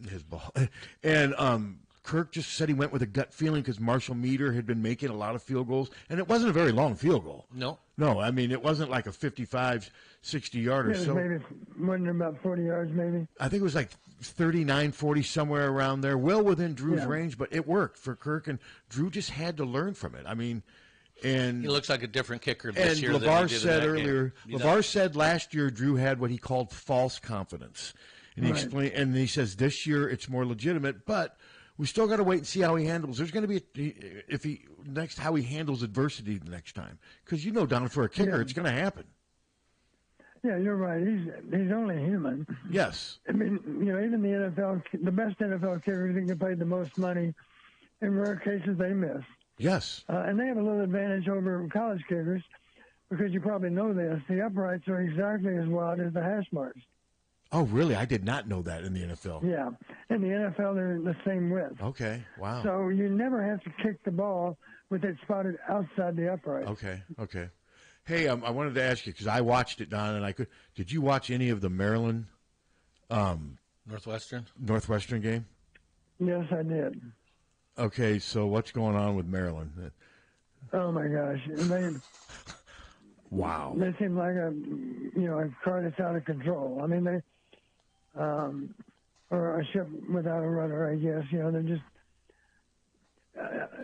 his ball, and Kirk just said he went with a gut feeling because Marshall Meter had been making a lot of field goals, and it wasn't a very long field goal. No. No, I mean, it wasn't like a 55, 60-yarder. Yeah, maybe wasn't about 40 yards, maybe. I think it was like 39, 40, somewhere around there, well within Drew's range, but it worked for Kirk, and Drew just had to learn from it. I mean, and he looks like a different kicker this year. And LeVar said earlier, LeVar said last year Drew had what he called false confidence, and he explained, and he says this year it's more legitimate, but we still got to wait and see how he handles. There's going to be how he handles adversity the next time, because Don, for a kicker, it's going to happen. Yeah, you're right. He's only human. Yes. I mean, even the NFL, the best NFL kickers that get paid the most money, in rare cases they miss. Yes. And they have a little advantage over college kickers, because you probably know this. The uprights are exactly as wide as the hash marks. Oh, really? I did not know that in the NFL. Yeah. In the NFL, they're the same width. Okay. Wow. So you never have to kick the ball with it spotted outside the upright. Okay. Hey, I wanted to ask you, because I watched it, Don, and did you watch any of the Maryland Northwestern game? Yes, I did. Okay, so what's going on with Maryland? Oh, my gosh. Wow. They seem like a car that's out of control. I mean, they or a ship without a rudder, I guess. They're just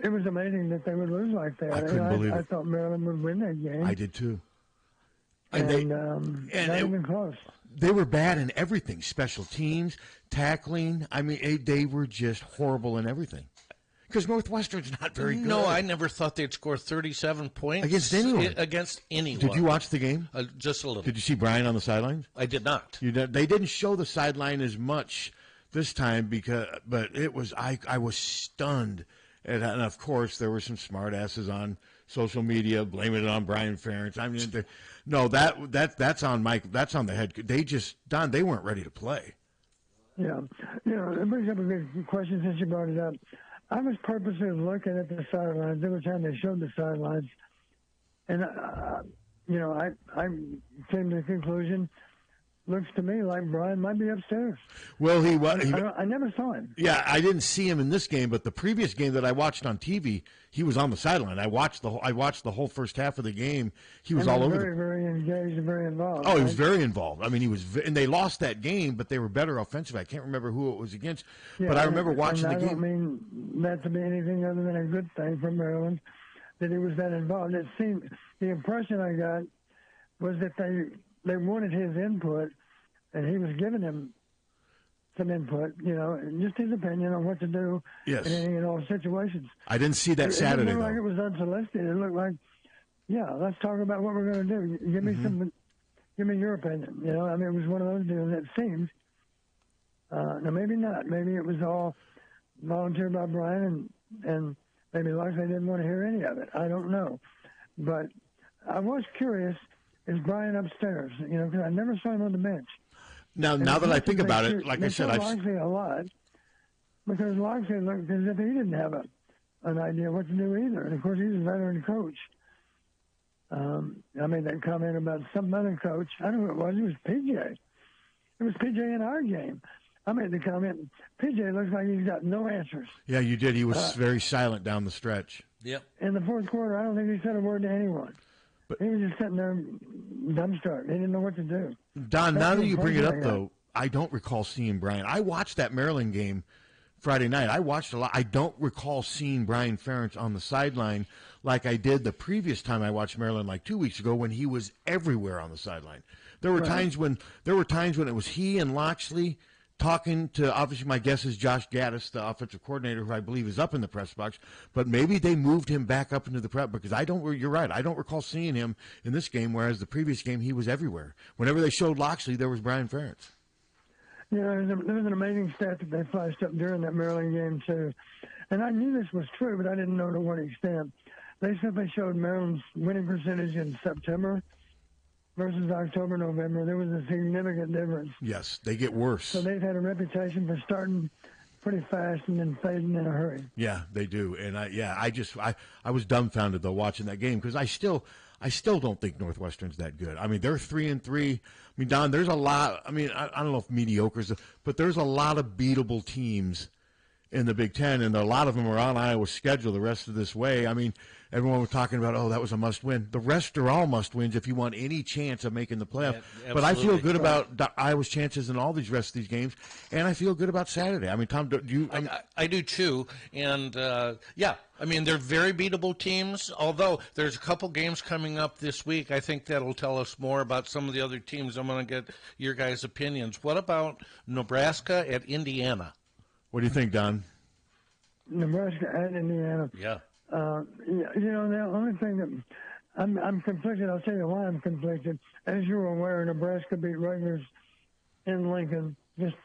it was amazing that they would lose like that. I couldn't believe it. I thought Maryland would win that game. I did too. And not even close. They were bad in everything, special teams, tackling. I mean, they were just horrible in everything. Because Northwestern's not very good. No, I never thought they'd score 37 points. Against anyone. Did you watch the game? Just a little. Did you see Brian on the sidelines? I did not. They didn't show the sideline as much this time, but it was I was stunned. And of course, there were some smartasses on social media blaming it on Brian Ferentz. I mean, that's on Mike. That's on the head. They weren't ready to play. Yeah, it brings up a good question since you brought it up. I was purposely looking at the sidelines every time they showed the sidelines, and I came to the conclusion. Looks to me like Brian might be upstairs. Well, he was. I never saw him. Yeah, I didn't see him in this game, but the previous game that I watched on TV, he was on the sideline. I watched the whole first half of the game. He was all over. Very, very engaged and very involved. Oh, he was very involved. I mean, and they lost that game, but they were better offensively. I can't remember who it was against, but I remember watching the game. I don't mean that to be anything other than a good thing for Maryland that he was that involved. It seemed the impression I got was that they wanted his input, and he was giving him some input, and just his opinion on what to do in any and all situations. I didn't see that Saturday, It looked like it was unsolicited. It looked like, let's talk about what we're going to do. Give me your opinion. I mean, it was one of those deals that seemed. Now, maybe not. Maybe it was all volunteered by Brian, and maybe Loxley didn't want to hear any of it. I don't know. But I was curious, is Brian upstairs? Because I never saw him on the bench. Now that I think about it, like I said, I've Loxley a lot, because Loxley looked as if he didn't have an idea what to do either. And, of course, he's a veteran coach. I made that comment about some other coach. I don't know who it was. It was PJ. It was PJ in our game. I made the comment, PJ looks like he's got no answers. Yeah, you did. He was very silent down the stretch. Yep. In the fourth quarter, I don't think he said a word to anyone. But he was just sitting there dumbstruck. He didn't know what to do. Don, now that you bring it up, though, I don't recall seeing Brian. I watched that Maryland game Friday night. I watched a lot. I don't recall seeing Brian Ferentz on the sideline like I did the previous time I watched Maryland, like 2 weeks ago, when he was everywhere on the sideline. There were times when it was he and Loxley talking to, obviously my guess is Josh Gaddis, the offensive coordinator, who I believe is up in the press box, but maybe they moved him back up into the prep, because you're right, I don't recall seeing him in this game, whereas the previous game he was everywhere. Whenever they showed Loxley, there was Brian Ferentz. There was an amazing stat that they flashed up during that Maryland game, too. And I knew this was true, but I didn't know to what extent. They simply showed Maryland's winning percentage in September versus October, November. There was a significant difference. Yes, they get worse. So they've had a reputation for starting pretty fast and then fading in a hurry. Yeah, they do. And I was dumbfounded though watching that game, because I still don't think Northwestern's that good. I mean, they're 3-3. I mean, Don, there's a lot. I mean, I don't know if mediocre's, but there's a lot of beatable teams in the Big Ten, and a lot of them are on Iowa's schedule the rest of this way. I mean, everyone was talking about, that was a must-win. The rest are all must-wins if you want any chance of making the playoff. Yeah, but I feel good about Iowa's chances in all these rest of these games, and I feel good about Saturday. I mean, Tom, do you? I do too, and I mean, they're very beatable teams, although there's a couple games coming up this week. I think that'll tell us more about some of the other teams. I'm going to get your guys' opinions. What about Nebraska at Indiana? What do you think, Don? Nebraska at Indiana. Yeah. The only thing that I'm conflicted, I'll tell you why I'm conflicted. As you're aware, Nebraska beat Rutgers in Lincoln just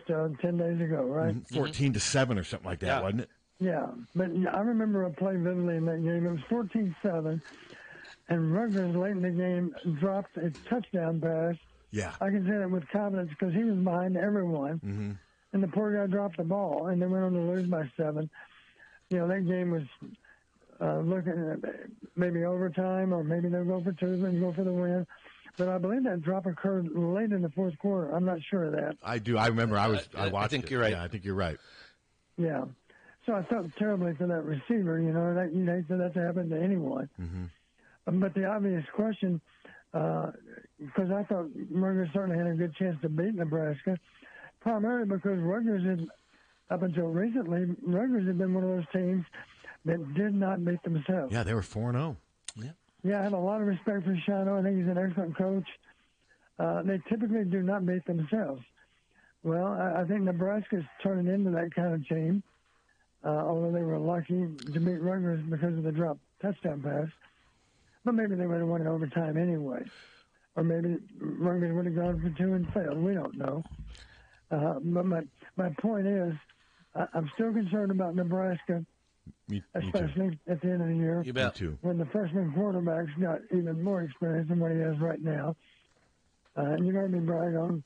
10 days ago, right? 14-7 or something like that, wasn't it? Yeah, but I remember a play vividly in that game. It was 14-7, and Rutgers late in the game dropped a touchdown pass. Yeah. I can say that with confidence because he was behind everyone, and the poor guy dropped the ball, and they went on to lose by 7. That game was looking at maybe overtime, or maybe they'll go for 2 and go for the win. But I believe that drop occurred late in the fourth quarter. I'm not sure of that. I do. I remember. I watched it. I think you're right. Yeah, I think you're right. Yeah. So I felt terribly for that receiver. That you'd hate for that to happen to anyone. But the obvious question, because I thought Rutgers certainly had a good chance to beat Nebraska, primarily because Rutgers had, up until recently, Rutgers had been one of those teams that did not beat themselves. Yeah, they were 4-0. Yeah, I have a lot of respect for Shano. I think he's an excellent coach. They typically do not beat themselves. Well, I think Nebraska's turning into that kind of team, although they were lucky to beat Rutgers because of the drop touchdown pass. But maybe they would have won in overtime anyway. Or maybe Rutgers would have gone for 2 and failed. We don't know. But my point is, I'm still concerned about Nebraska. Me especially too. at the end of the year. You bet. Me too. When the freshman quarterback's got even more experience than what he has right now. And you've heard me brag on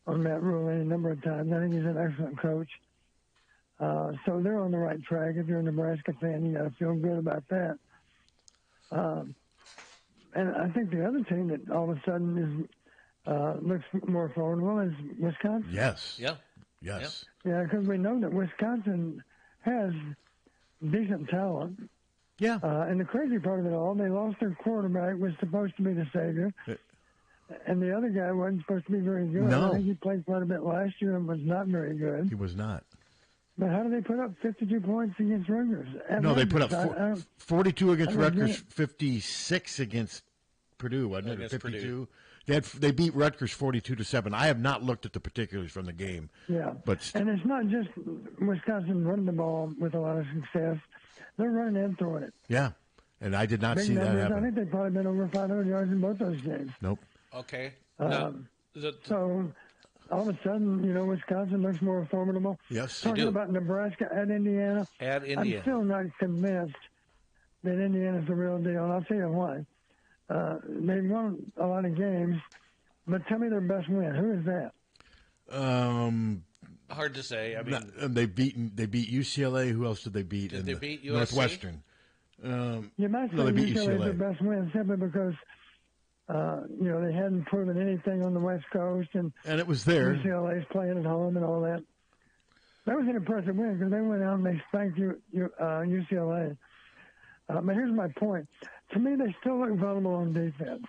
Matt Rule any number of times. I think he's an excellent coach. So they're on the right track. If you're a Nebraska fan, you got to feel good about that. And I think the other team that all of a sudden looks more formidable is Wisconsin. Yes. Yeah. Yes. Yeah, because we know that Wisconsin has decent talent. Yeah. And the crazy part of it all, they lost their quarterback, was supposed to be the savior. And the other guy wasn't supposed to be very good. No. I think he played quite a bit last year and was not very good. He was not. But how did they put up 52 points against Rutgers? No, they put up 42 against Rutgers, 56 56 against Purdue, wasn't it? Against 52. They beat Rutgers 42-7. I have not looked at the particulars from the game. Yeah. But and it's not just Wisconsin running the ball with a lot of success. They're running and throwing it. yeah, and I did not Big see that numbers. happen. I think they've probably been over 500 yards in both those games. Nope. Okay. So all of a sudden, Wisconsin looks more formidable. Yes, Talking do. about Nebraska at Indiana. At Indiana. I'm still not convinced that Indiana's the real deal, and I'll tell you why. They've won a lot of games, but tell me their best win. Who is that? Hard to say. I mean, They beat UCLA. Who else did they beat? Did they beat USC? Northwestern. You might say No, they beat UCLA is UCLA. their best win simply because they hadn't proven anything on the West Coast, and And it was there. UCLA's playing at home and all that. That was an impressive win because they went out and they spanked UCLA. But here's my point. To me, they still look vulnerable on defense.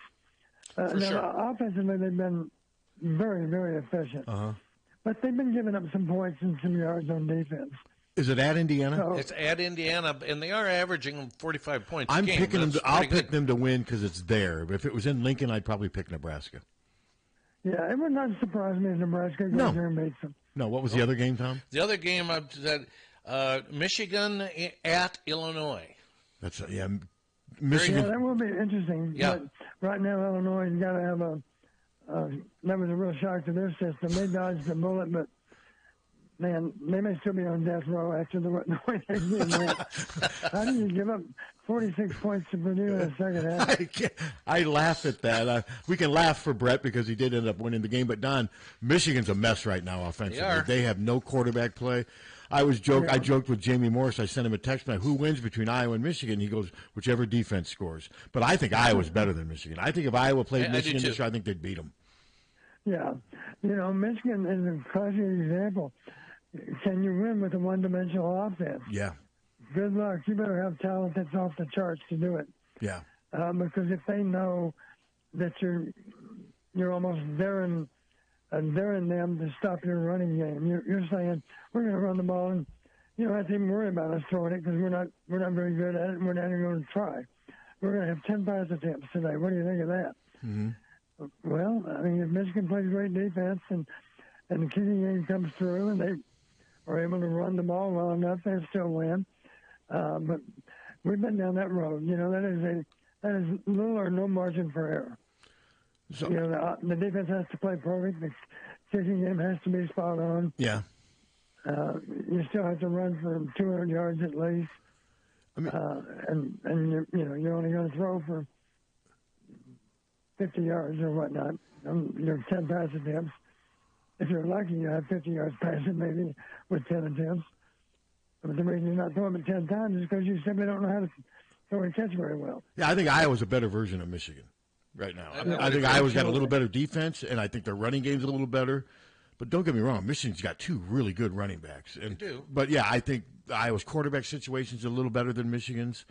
Now, offensively, they've been very, very efficient. But they've been giving up some points and some yards on defense. Is it at Indiana? So, it's at Indiana, and they are averaging 45 points a I'm game. picking them. That's I'll pretty pick good. them to win because it's there. But if it was in Lincoln, I'd probably pick Nebraska. yeah, it would not surprise me if Nebraska goes No. there and beats them. No, what was the other game, Tom? The other game, Michigan at Illinois. That's yeah, Yeah, Michigan. that will be interesting. Yeah. But right now, Illinois has got to have that was a real shock to their system. They dodged the bullet, but man, they may still be on death row after the way they did that. How do you give up 46 points to Purdue in the second half? I laugh at that. We can laugh for Brett because he did end up winning the game. But Don, Michigan's a mess right now offensively. They are. Have no quarterback play. I joked with Jamie Morris. I sent him a text. Who wins between Iowa and Michigan? He goes, whichever defense scores. But I think Iowa's better than Michigan. I think if Iowa played I do Michigan too. this year, I think they'd beat them. Yeah. Michigan is a classic example. can you win with a one-dimensional offense? Yeah. Good luck. You better have talent that's off the charts to do it. Yeah. Because if they know that you're almost daring them to stop your running game, you're saying we're going to run the ball and you don't have to even worry about us throwing it because we're not very good at it and we're not even going to try. We're going to have 10 pass attempts today. What do you think of that? Mm-hmm. Well, I mean, if Michigan plays great defense and the kicking game comes through and they are able to run the ball well enough, they'll still win. But we've been down that road. You know, that is little or no margin for error. So, you know, the defense has to play perfect. The kicking game has to be spot on. Yeah. You still have to run for 200 yards at least. I mean, and you're only going to throw for 50 yards or whatnot. You're 10 pass attempts. If you're lucky, you have 50 yards passing maybe with 10 attempts. But the reason you're not throwing it 10 times is because you simply don't know how to throw and catch very well. Yeah, I think Iowa's a better version of Michigan right now. I think Iowa's got a little better defense, and I think their running game's a little better. But don't get me wrong, Michigan's got two really good running backs. And, they do. But, yeah, I think Iowa's quarterback situation's a little better than Michigan's.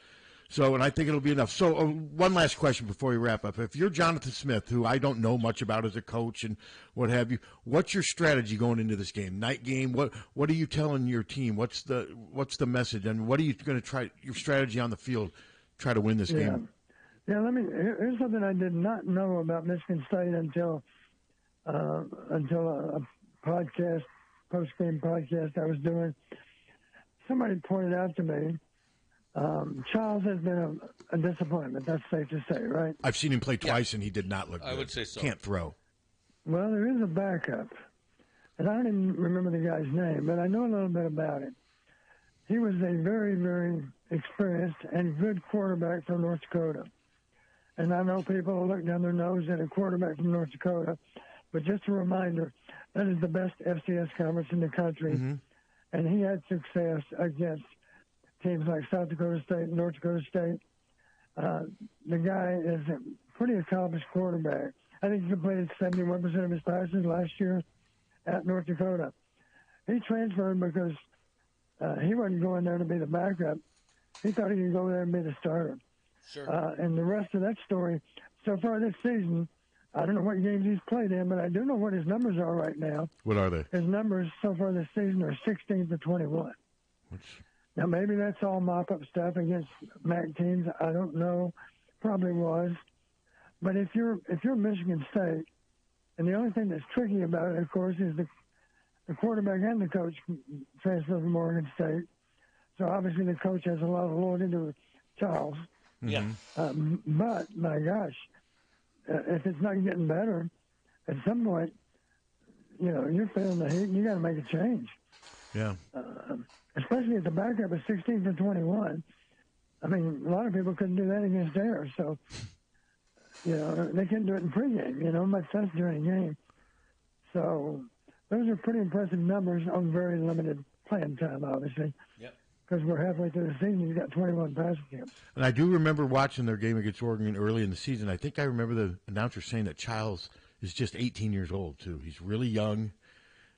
So, and I think it'll be enough. So, one last question before we wrap up. If you're Jonathan Smith, who I don't know much about as a coach and what have you, what's your strategy going into this game? Night game? What are you telling your team? What's the message? And what are you going to try, your strategy on the field, try to win this game? Yeah, here's something I did not know about Michigan State until a post-game podcast I was doing. Somebody pointed out to me, Charles has been a disappointment. That's safe to say, right? I've seen him play twice, and he did not look good. I would say so. Can't throw. Well, there is a backup, and I don't even remember the guy's name, but I know a little bit about it. He was a very, very experienced and good quarterback from North Dakota. And I know people look down their nose at a quarterback from North Dakota, but just a reminder, that is the best FCS conference in the country. Mm-hmm. And he had success against teams like South Dakota State, North Dakota State. The guy is a pretty accomplished quarterback. I think he completed 71% of his passes last year at North Dakota. He transferred because he wasn't going there to be the backup. He thought he could go there and be the starter. Sure. And the rest of that story, so far this season, I don't know what games he's played in, but I do know what his numbers are right now. What are they? His numbers so far this season are 16 to 21. Now, maybe that's all mop-up stuff against MAC teams. I don't know. Probably was. But if you're Michigan State, and the only thing that's tricky about it, of course, is the quarterback and the coach transfer from Oregon State. So obviously the coach has a lot of loyalty to Charles. Yeah. But, my gosh, if it's not getting better, at some point, you're feeling the heat and you got to make a change. Yeah. Especially if the backup is 16 for 21. I mean, a lot of people couldn't do that against Air. So, they couldn't do it in pregame, much less during a game. So those are pretty impressive numbers on very limited playing time, obviously. Yep. Because we're halfway through the season, you've got 21 pass attempts. And I do remember watching their game against Oregon early in the season. I think I remember the announcer saying that Childs is just 18 years old, too. He's really young.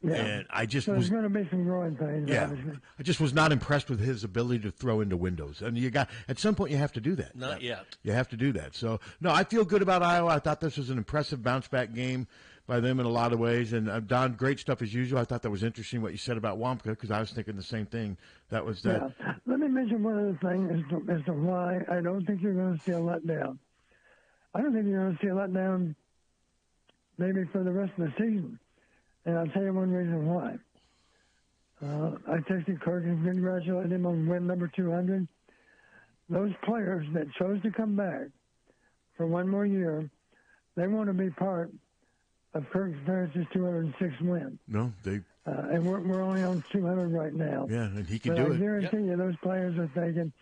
Yeah. And I just there's going to be some growing pains, obviously. I just was not impressed with his ability to throw into windows. And at some point you have to do that. Not yet. You have to do that. So, no, I feel good about Iowa. I thought this was an impressive bounce-back game by them in a lot of ways. And, Don, great stuff as usual. I thought that was interesting what you said about Wampka because I was thinking the same thing. That was that. Yeah. Let me mention one other thing as to why I don't think you're going to see a letdown. I don't think you're going to see a letdown maybe for the rest of the season. And I'll tell you one reason why. I texted Kirk and congratulated him on win number 200. Those players that chose to come back for one more year, they want to be part of Kirk Ferentz's 206 win. No, they. And we're only on 200 right now. Yeah, and he can but do it. I guarantee you, those players are thinking,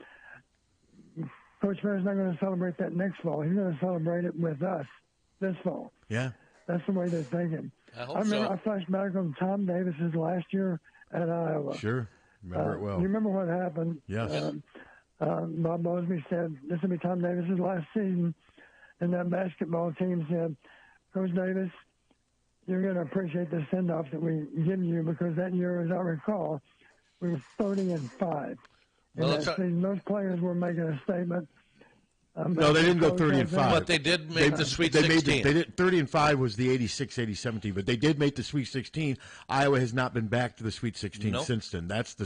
Coach Ferentz's not going to celebrate that next fall. He's going to celebrate it with us this fall. Yeah. That's the way they're thinking. I remember I flashed back on Tom Davis's last year at Iowa. Sure. Remember it well. You remember what happened? Yes. Bob Mosby said, this will be Tom Davis's last season. And that basketball team said, Coach Davis, you're going to appreciate the send-off that we give you, because that year, as I recall, we were 30-5. Well, Those players were making a statement. No, they didn't go 30-5. But they did make the Sweet 16. They did 30-5 was the 86-17, but they did make the Sweet 16. Iowa has not been back to the Sweet 16 since then. That's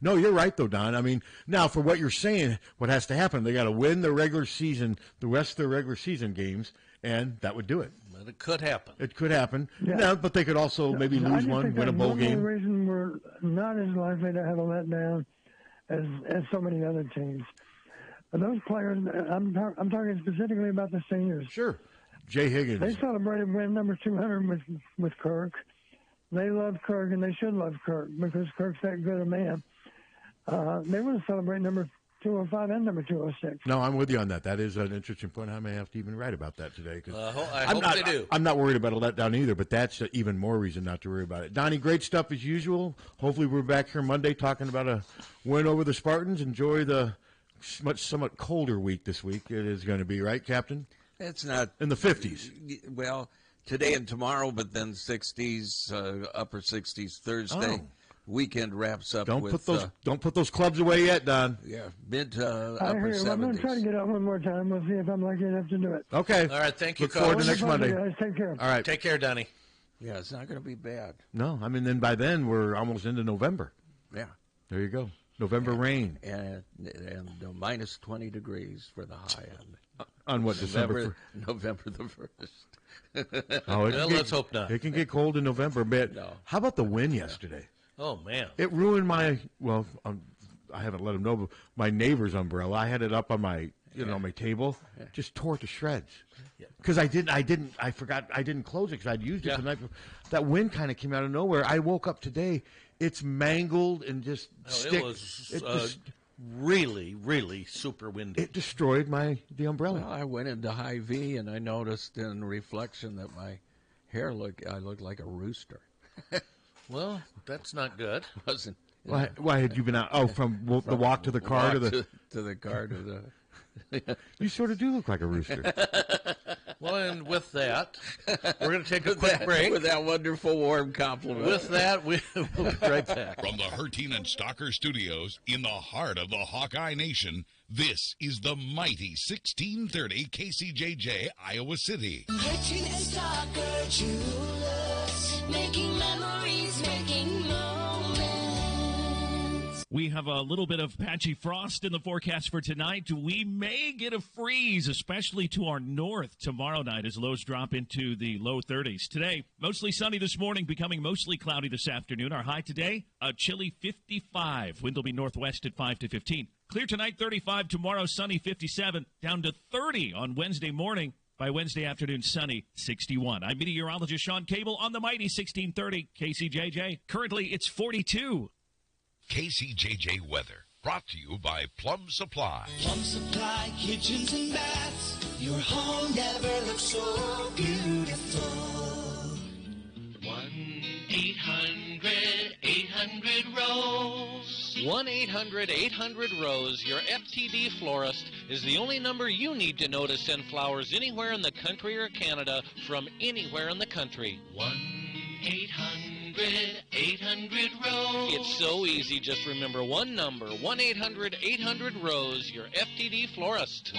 no, you're right though, Don. I mean, now for what you're saying, what has to happen? They got to win the regular season, the rest of their regular season games, and that would do it. But it could happen. It could happen. Yeah. No, but they could also maybe lose one, win a bowl game. The reason we're not as likely to have a letdown as so many other teams. Those players, I'm talking specifically about the seniors. Sure. Jay Higgins. They celebrated win number 200 with Kirk. They love Kirk, and they should love Kirk because Kirk's that good a man. They want to celebrate number 205 and number 206. No, I'm with you on that. That is an interesting point. I may have to even write about that today. I hope they do. I'm not worried about a letdown either, but that's even more reason not to worry about it. Donnie, great stuff as usual. Hopefully we're back here Monday talking about a win over the Spartans. Enjoy the somewhat colder week this week. It is going to be, right, Captain? It's not in the 50s. Well, today and tomorrow, but then 60s, upper 60s Thursday. Weekend wraps up. Don't put those clubs away yet, Don. Yeah, mid to upper 70s. I'm going to try to get out one more time. We'll see if I'm lucky enough to do it. Okay. All right. Thank you, Look forward Coach. to next Monday. Guys, take care. All right. Take care, Donnie. Yeah, it's not going to be bad. No, I mean, then by then we're almost into November. Yeah. There you go. November rain. And minus 20 degrees for the high end. On what, December? November the 1st. Let's hope not. It can get cold in November, but how about the wind yesterday? Oh, man. It ruined my, I haven't let them know, but my neighbor's umbrella. I had it up on my, on my table. Just tore it to shreds. Because I forgot, I didn't close it because I'd used it the night before. That wind kind of came out of nowhere. I woke up today. It's mangled and just It was really, really super windy. It destroyed the umbrella. Well, I went into Hy-Vee and I noticed in reflection that my hair I looked like a rooster. Well, that's not good. Wasn't. Why had you been out? Oh, from the walk to the car to the car to the. You sort of do look like a rooster. Well, and with that, we're going to take a quick break. With that wonderful warm compliment. With that, we'll be right back. From the Harty and Stalker Studios in the heart of the Hawkeye Nation, this is the mighty 1630 KCJJ, Iowa City. Harty and Stalker Jewelers, making memories, making moments. We have a little bit of patchy frost in the forecast for tonight. We may get a freeze, especially to our north tomorrow night as lows drop into the low 30s. Today, mostly sunny this morning, becoming mostly cloudy this afternoon. Our high today, a chilly 55. Wind will be northwest at 5 to 15. Clear tonight, 35. Tomorrow, sunny, 57. Down to 30 on Wednesday morning. By Wednesday afternoon, sunny, 61. I'm meteorologist Sean Cable on the mighty 1630 KCJJ. Currently, it's 42. KCJJ weather, brought to you by Plum Supply. Plum Supply kitchens and baths. Your home never looks so beautiful. 1-800-800-ROSE. 1-800-800-ROSE. Your FTD florist is the only number you need to know to send flowers anywhere in the country or Canada from anywhere in the country. 1-800-800-ROSE. It's so easy. Just remember one number. 1-800-800-ROSE. Your FTD florist.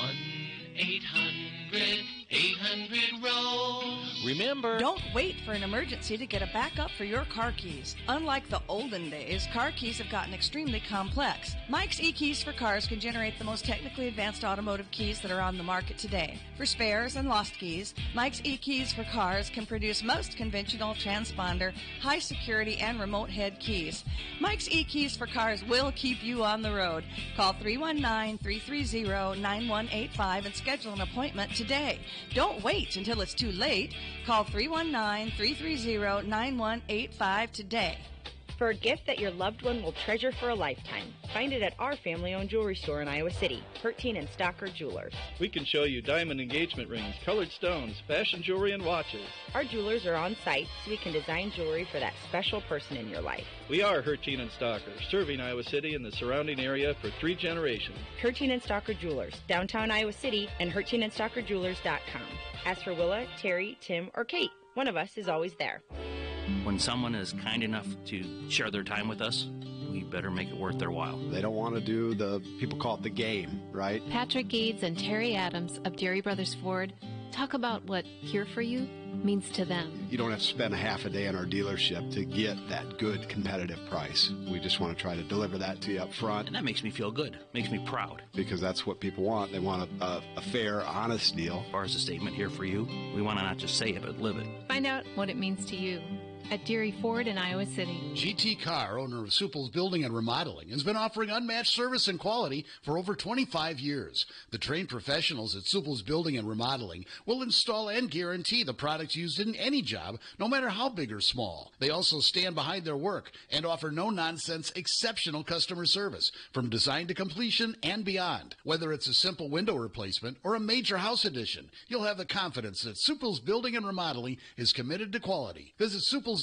1-800-800-ROSE. Remember, don't wait for an emergency to get a backup for your car keys. Unlike the olden days, car keys have gotten extremely complex. Mike's eKeys for Cars can generate the most technically advanced automotive keys that are on the market today. For spares and lost keys, Mike's eKeys for Cars can produce most conventional transponder, high security, and remote head keys. Mike's eKeys for Cars will keep you on the road. Call 319-330-9185 and schedule an appointment today. Don't wait until it's too late. Call 319-330-9185 today. For a gift that your loved one will treasure for a lifetime, find it at our family-owned jewelry store in Iowa City, Harty and Stalker Jewelers. We can show you diamond engagement rings, colored stones, fashion jewelry, and watches. Our jewelers are on site so we can design jewelry for that special person in your life. We are Harty and Stalker, serving Iowa City and the surrounding area for 3 generations. Harty and Stalker Jewelers, downtown Iowa City, and HartyandStalkerJewelers.com. Ask for Willa, Terry, Tim, or Kate. One of us is always there. When someone is kind enough to share their time with us, we better make it worth their while. They don't want to do people call it the game, right? Patrick Eads and Terry Adams of Deary Brothers Ford talk about what Here For You means to them. You don't have to spend a half a day in our dealership to get that good competitive price. We just want to try to deliver that to you up front. And that makes me feel good, makes me proud. Because that's what people want. They want a fair, honest deal. As far as a statement Here For You, we want to not just say it, but live it. Find out what it means to you at Deary Ford in Iowa City. GT Carr, owner of Supple's Building and Remodeling, has been offering unmatched service and quality for over 25 years. The trained professionals at Supple's Building and Remodeling will install and guarantee the products used in any job, no matter how big or small. They also stand behind their work and offer no-nonsense, exceptional customer service from design to completion and beyond. Whether it's a simple window replacement or a major house addition, you'll have the confidence that Supple's Building and Remodeling is committed to quality. Visit Supple's.net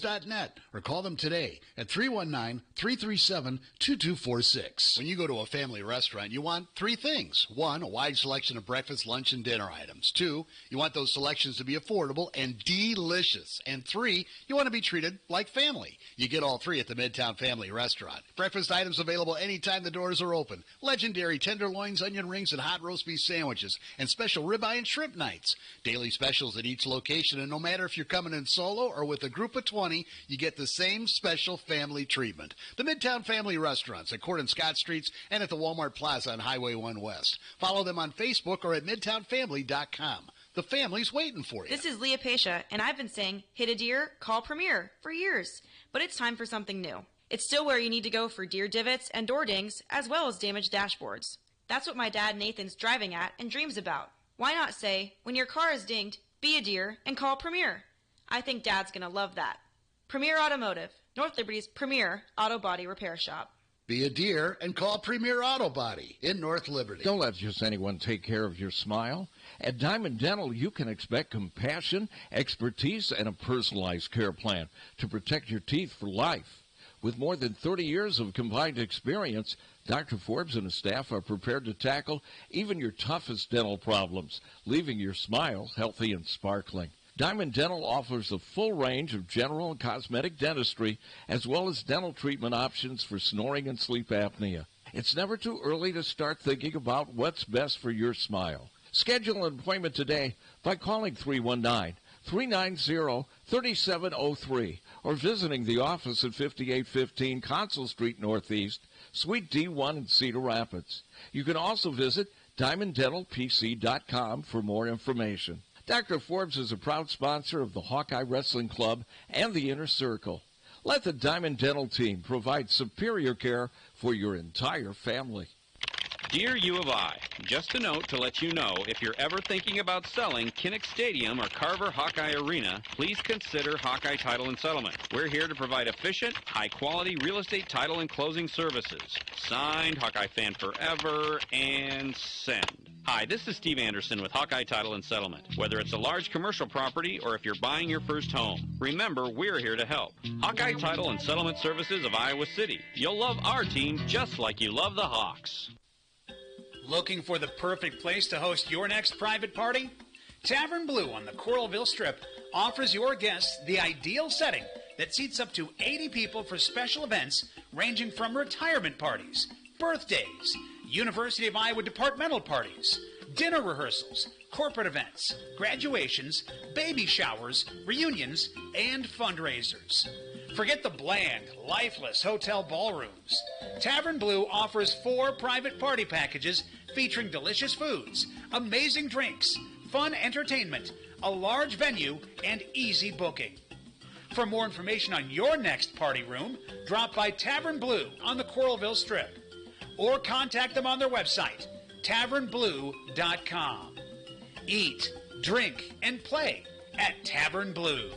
or call them today at 319-337-2246. When you go to a family restaurant, you want three things. One, a wide selection of breakfast, lunch, and dinner items. Two, you want those selections to be affordable and delicious. And three, you want to be treated like family. You get all three at the Midtown Family Restaurant. Breakfast items available anytime the doors are open. Legendary tenderloins, onion rings, and hot roast beef sandwiches, and special ribeye and shrimp nights. Daily specials at each location, and no matter if you're coming in solo or with a group of 20, you get the same special family treatment. The Midtown Family Restaurants at Court and Scott Streets and at the Walmart Plaza on Highway 1 West. Follow them on Facebook or at MidtownFamily.com. The family's waiting for you. This is Leah Pasha, and I've been saying, hit a deer, call Premier for years. But it's time for something new. It's still where you need to go for deer divots and door dings, as well as damaged dashboards. That's what my dad Nathan's driving at and dreams about. Why not say, when your car is dinged, be a deer and call Premier? I think Dad's going to love that. Premier Automotive, North Liberty's premier auto body repair shop. Be a deer and call Premier Auto Body in North Liberty. Don't let just anyone take care of your smile. At Diamond Dental, you can expect compassion, expertise, and a personalized care plan to protect your teeth for life. With more than 30 years of combined experience, Dr. Forbes and his staff are prepared to tackle even your toughest dental problems, leaving your smile healthy and sparkling. Diamond Dental offers a full range of general and cosmetic dentistry, as well as dental treatment options for snoring and sleep apnea. It's never too early to start thinking about what's best for your smile. Schedule an appointment today by calling 319-390-3703 or visiting the office at 5815 Consul Street Northeast, Suite D1 in Cedar Rapids. You can also visit DiamondDentalPC.com for more information. Dr. Forbes is a proud sponsor of the Hawkeye Wrestling Club and the Inner Circle. Let the Diamond Dental team provide superior care for your entire family. Dear U of I, just a note to let you know if you're ever thinking about selling Kinnick Stadium or Carver Hawkeye Arena, please consider Hawkeye Title and Settlement. We're here to provide efficient, high-quality real estate title and closing services. Signed, Hawkeye Fan Forever, and send. Hi, this is Steve Anderson with Hawkeye Title and Settlement. Whether it's a large commercial property or if you're buying your first home, remember we're here to help. Hawkeye Title and Settlement Services of Iowa City. You'll love our team just like you love the Hawks. Looking for the perfect place to host your next private party? Tavern Blue on the Coralville Strip offers your guests the ideal setting that seats up to 80 people for special events ranging from retirement parties, birthdays, University of Iowa departmental parties, dinner rehearsals, corporate events, graduations, baby showers, reunions, and fundraisers. Forget the bland, lifeless hotel ballrooms. Tavern Blue offers 4 private party packages featuring delicious foods, amazing drinks, fun entertainment, a large venue, and easy booking. For more information on your next party room, drop by Tavern Blue on the Coralville Strip or contact them on their website, tavernblue.com. Eat, drink, and play at Tavern Blue.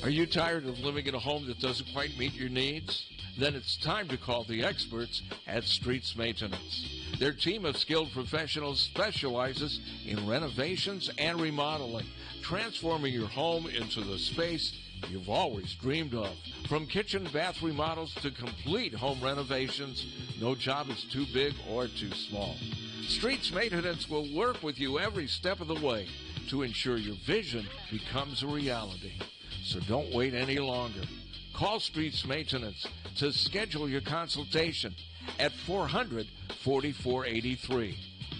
Are you tired of living in a home that doesn't quite meet your needs? Then it's time to call the experts at Streets Maintenance. Their team of skilled professionals specializes in renovations and remodeling, transforming your home into the space you've always dreamed of. From kitchen and bath remodels to complete home renovations, no job is too big or too small. Streets Maintenance will work with you every step of the way to ensure your vision becomes a reality. So don't wait any longer. Call Streets Maintenance to schedule your consultation at 400-4483.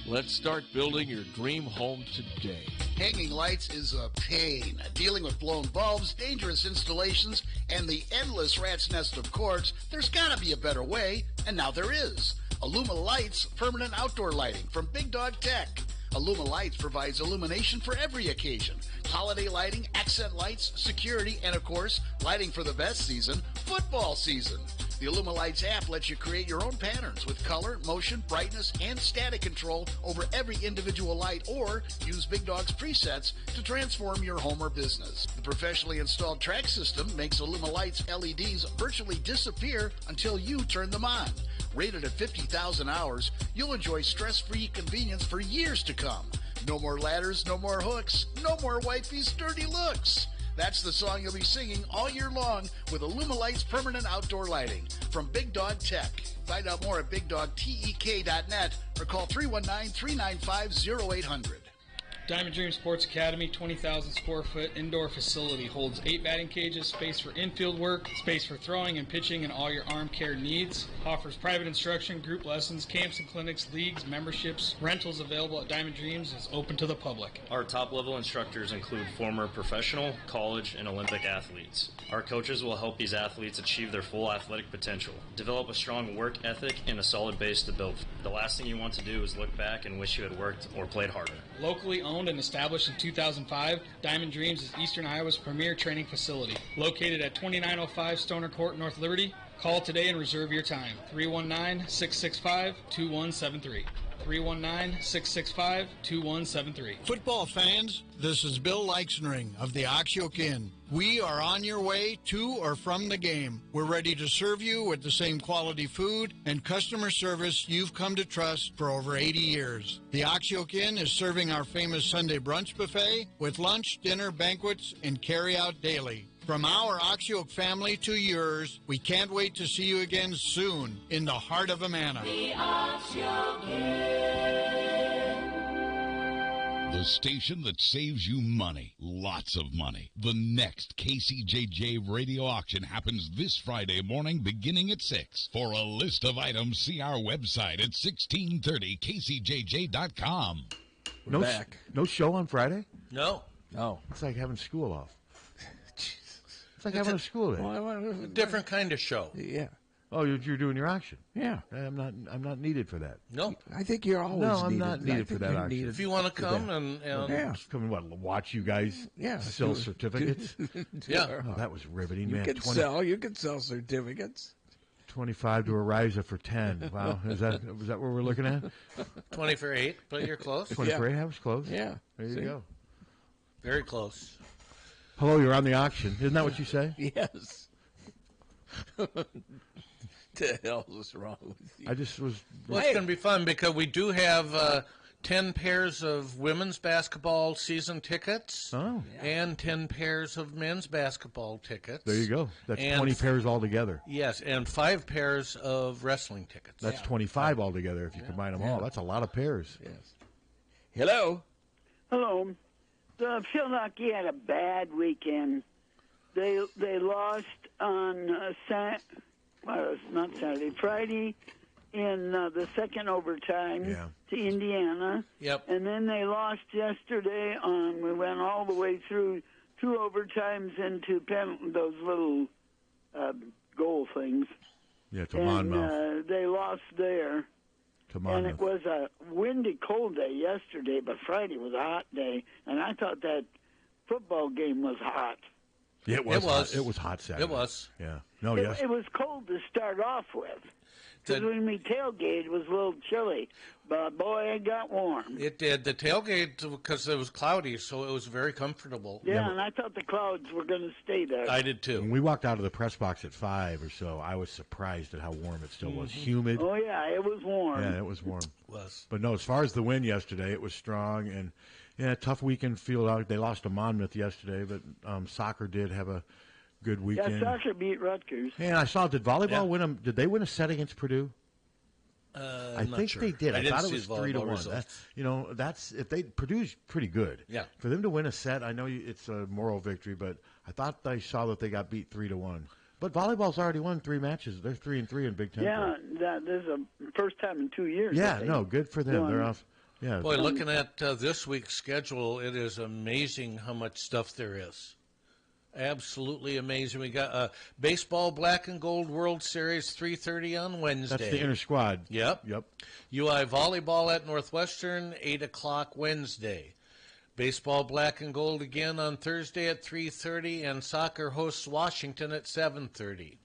Let's start building your dream home today. Hanging lights is a pain. Dealing with blown bulbs, dangerous installations, and the endless rat's nest of cords, there's got to be a better way, and now there is. Illuma Lights permanent outdoor lighting from Big Dog Tech. Illuma Lights provides illumination for every occasion. Holiday lighting, accent lights, security, and of course, lighting for the best season, football season. The Illuma Lights app lets you create your own patterns with color, motion, brightness, and static control over every individual light, or use Big Dog's presets to transform your home or business. The professionally installed track system makes Illuma Lights LEDs virtually disappear until you turn them on. Rated at 50,000 hours, you'll enjoy stress-free convenience for years to come. No more ladders, no more hooks, no more wifey's dirty looks. That's the song you'll be singing all year long with Illuma Lights permanent outdoor lighting from Big Dog Tech. Find out more at BigDogTek.net or call 319-395-0800. Diamond Dream Sports Academy 20,000 square foot indoor facility holds 8 batting cages, space for infield work, space for throwing and pitching and all your arm care needs. Offers private instruction, group lessons, camps and clinics, leagues, memberships. Rentals available at Diamond Dreams is open to the public. Our top-level instructors include former professional, college, and Olympic athletes. Our coaches will help these athletes achieve their full athletic potential, develop a strong work ethic, and a solid base to build. The last thing you want to do is look back and wish you had worked or played harder. Locally owned and established in 2005, Diamond Dreams is Eastern Iowa's premier training facility. Located at 2905 Stoner Court, North Liberty. Call today and reserve your time. 319-665-2173. 319-665-2173. Football fans, this is Bill Leixenring of the Oxyoke Inn. We are on your way to or from the game. We're ready to serve you with the same quality food and customer service you've come to trust for over 80 years. The Oxyoke Inn is serving our famous Sunday brunch buffet with lunch, dinner, banquets, and carry-out daily. From our Oxyoke family to yours, we can't wait to see you again soon in the heart of Amana. The Oxyoke Inn. The station that saves you money, lots of money. The next KCJJ radio auction happens this Friday morning beginning at 6. For a list of items, see our website at 1630kcjj.com. No, back. No show on Friday? No. No. It's like having school off. It's like having a school day. A different kind of show. Yeah. Oh, you're doing your auction. Yeah. I'm not needed for that. No. I think you're always No, I'm needed. not needed for that auction. If you want to come and just come and watch you guys sell certificates? Yeah. Oh, that was riveting, you man. You can sell certificates. 25 to a riser for 10. Wow. Was that what we're looking at? 20 for 8, but you're close. 20 for 8, I was close. Yeah. There you go. Very close. Hello, you're on the auction. Isn't that what you say? Yes. The hell is wrong with you? I just was... Well, it's going to be fun because we do have 10 pairs of women's basketball season tickets and 10 pairs of men's basketball tickets. There you go. That's 20 pairs altogether. Yes, and 5 pairs of wrestling tickets. That's 25 altogether if you combine them all. That's a lot of pairs. Yes. Hello. Hello. Philadelphia had a bad weekend. They lost on Friday in the second overtime to Indiana. Yep. And then they lost yesterday we went all the way through 2 overtimes into those little goal things. Yeah, to Monmouth. And they lost there. And it was a windy, cold day yesterday, but Friday was a hot day, and I thought that football game was hot. Yeah, it was. Hot. It was hot Saturday. It was. Yeah. No, yes. It was cold to start off with. Because when we tailgated, it was a little chilly. But, boy, it got warm. It did. The tailgate, because it was cloudy, so it was very comfortable. Yeah, and I thought the clouds were going to stay there. I did, too. When we walked out of the press box at 5 or so, I was surprised at how warm it still was. Humid. Oh, yeah, it was warm. Yeah, it was warm. It was. But, no, as far as the win yesterday, it was strong. And, tough weekend field out. They lost to Monmouth yesterday, but soccer did have a good weekend. Yeah, soccer beat Rutgers. And I saw, did volleyball win them? Did they win a set against Purdue? I think they did. I thought it was 3-1. That's if they Purdue's pretty good. Yeah. For them to win a set, I know it's a moral victory, but I thought I saw that they got beat 3-1. But volleyball's already won 3 matches. They're 3-3 in Big Ten. Yeah, this is the first time in 2 years. Yeah, no, good for them. They're off. Yeah. Boy, looking at this week's schedule, it is amazing how much stuff there is. Absolutely amazing. We got baseball Black and Gold World Series 3:30 on Wednesday. That's the inter squad. Yep. UI volleyball at Northwestern 8 o'clock Wednesday. Baseball Black and Gold again on Thursday at 3:30, and soccer hosts Washington at 7:30.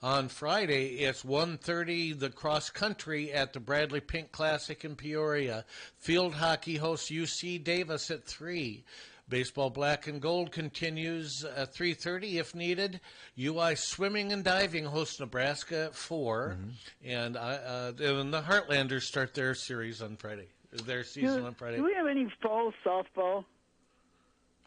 On Friday, it's 1:30, the cross country at the Bradley Pink Classic in Peoria. Field hockey hosts UC Davis at 3. Baseball Black and Gold continues at 3:30 if needed. UI Swimming and Diving hosts Nebraska at 4. And the Heartlanders start their series on Friday, their season on Friday. Do we have any fall softball?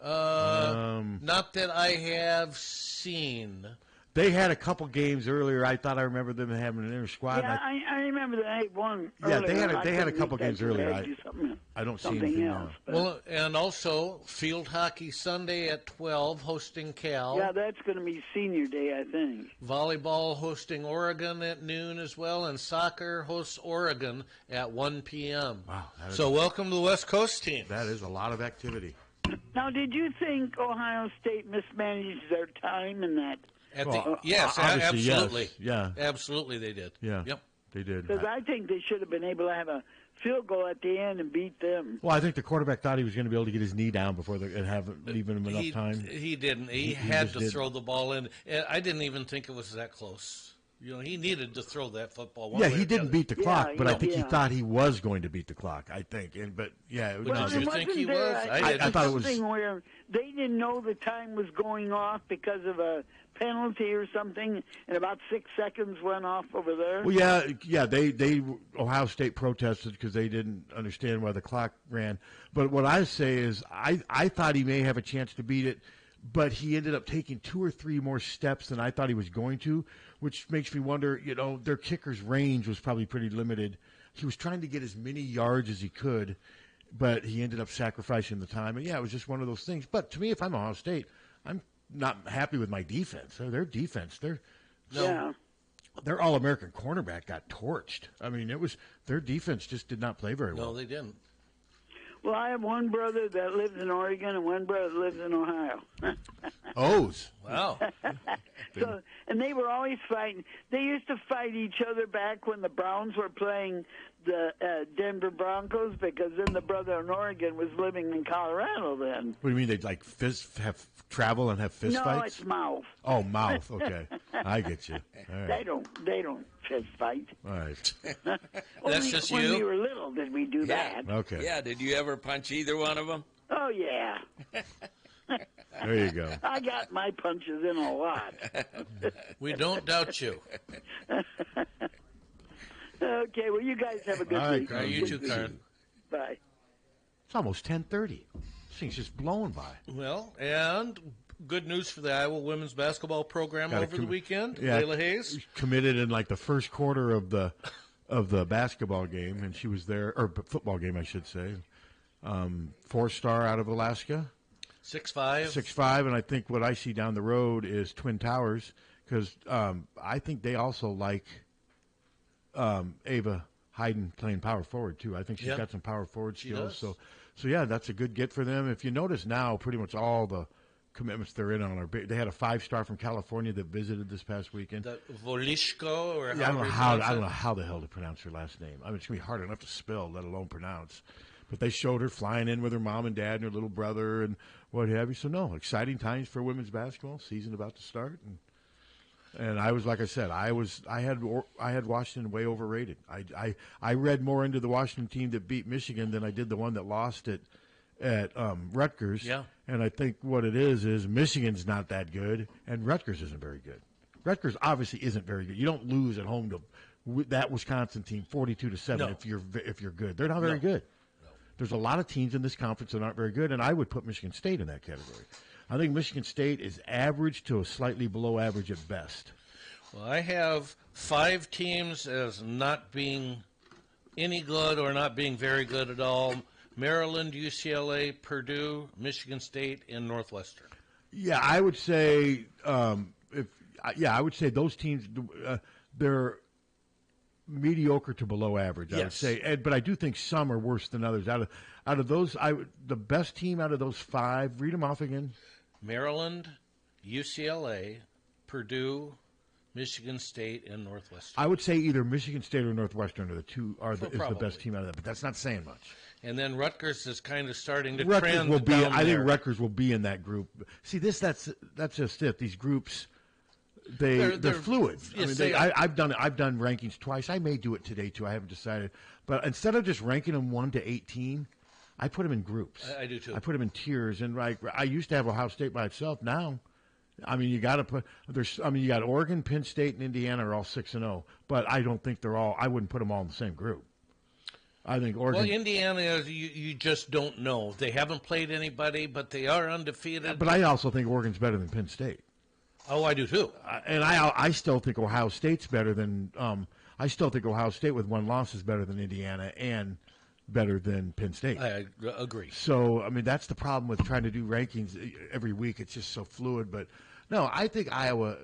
Not that I have seen. They had a couple games earlier. I thought I remember them having an inter squad. Yeah, I remember they had one. Yeah, earlier. they had a couple games earlier. I don't see anything else. now. Well, and also field hockey Sunday at 12, hosting Cal. Yeah, that's going to be senior day, I think. Volleyball hosting Oregon at noon as well, and soccer hosts Oregon at 1 p.m. Wow. So welcome to the West Coast team. That is a lot of activity. Now, did you think Ohio State mismanaged their time in that? Yes, absolutely. Yes. Yeah. Absolutely they did. Yeah. Yep. They did. Because I think they should have been able to have a field goal at the end and beat them. Well, I think the quarterback thought he was going to be able to get his knee down before they leaving him enough time. He didn't. He had to throw the ball in. I didn't even think it was that close. He needed to throw that football. He didn't beat the clock, but I think he thought he was going to beat the clock. I think, did you think he was? I thought it was something where they didn't know the time was going off because of a penalty or something, and about 6 seconds went off over there. Well, they Ohio State protested because they didn't understand why the clock ran. But what I say is, I thought he may have a chance to beat it, but he ended up taking 2 or 3 more steps than I thought he was going to, which makes me wonder, their kicker's range was probably pretty limited. He was trying to get as many yards as he could, but he ended up sacrificing the time. And, it was just one of those things. But to me, if I'm Ohio State, I'm not happy with my defense. Their defense, their All-American cornerback got torched. I mean, their defense just did not play very well. No, they didn't. Well, I have one brother that lives in Oregon and one brother that lives in Ohio. O's. Wow. And they were always fighting. They used to fight each other back when the Browns were playing the Denver Broncos, because then the brother in Oregon was living in Colorado then. What do you mean? They'd have travel and have fist fights? No, it's mouth. Oh, mouth. Okay. I get you. All right. They don't fist fight. All right. That's just when you? we were little did we do that. Okay. Yeah, did you ever punch either one of them? Oh, yeah. There you go. I got my punches in a lot. We don't doubt you. Okay, well, you guys have a good week. You too, Karen. Bye. It's almost 10:30. This thing's just blowing by. Well, and good news for the Iowa women's basketball program over the weekend. Yeah, Layla Hayes committed in like the first quarter of the basketball game, and she was there, or football game, I should say. 4-star out of Alaska. 6'5". 6'5", and I think what I see down the road is Twin Towers, because I think they also like Ava Hayden playing power forward too. I think she's got some power forward skills. So yeah, that's a good get for them. If you notice now, pretty much all the commitments they're in on are big. They had a 5-star from California that visited this past weekend. Volishko, or I don't know how the hell to pronounce her last name. I mean, it's gonna be hard enough to spell, let alone pronounce. But they showed her flying in with her mom and dad and her little brother and what have you. So no, exciting times for women's basketball. Season about to start, and I was, like I said, I had Washington way overrated. I read more into the Washington team that beat Michigan than I did the one that lost at Rutgers. Yeah. And I think what it is Michigan's not that good, and Rutgers isn't very good. Rutgers obviously isn't very good. You don't lose at home to that Wisconsin team 42-7 if you're good. They're not very good. There's a lot of teams in this conference that aren't very good, and I would put Michigan State in that category. I think Michigan State is average to a slightly below average at best. Well, I have 5 teams as not being any good or not being very good at all. Maryland, UCLA, Purdue, Michigan State, and Northwestern. Yeah, I would say I would say those teams they're mediocre to below average. I would say, but I do think some are worse than others. Out of those, the best team out of those 5. Read them off again. Maryland, UCLA, Purdue, Michigan State, and Northwestern. I would say either Michigan State or Northwestern is the best team out of that, but that's not saying much. And then Rutgers is kind of starting to Rutgers trend will be. down I there. think Rutgers will be in that group. See, that's just it. These groups, they're fluid. Yes, I've done rankings twice. I may do it today too. I haven't decided. But instead of just ranking them 1 to 18, I put them in groups. I do too. I put them in tiers, and I used to have Ohio State by itself. Now, you got to put you got Oregon, Penn State, and Indiana are all 6-0. But I don't think they're all. I wouldn't put them all in the same group. I think Oregon. Well, Indiana, you just don't know. They haven't played anybody, but they are undefeated. But I also think Oregon's better than Penn State. Oh, I do too. And I still think Ohio State's better than. I still think Ohio State with 1 loss is better than Indiana and better than Penn State. I agree. So that's the problem with trying to do rankings every week. It's just so fluid. But no, I think Iowa.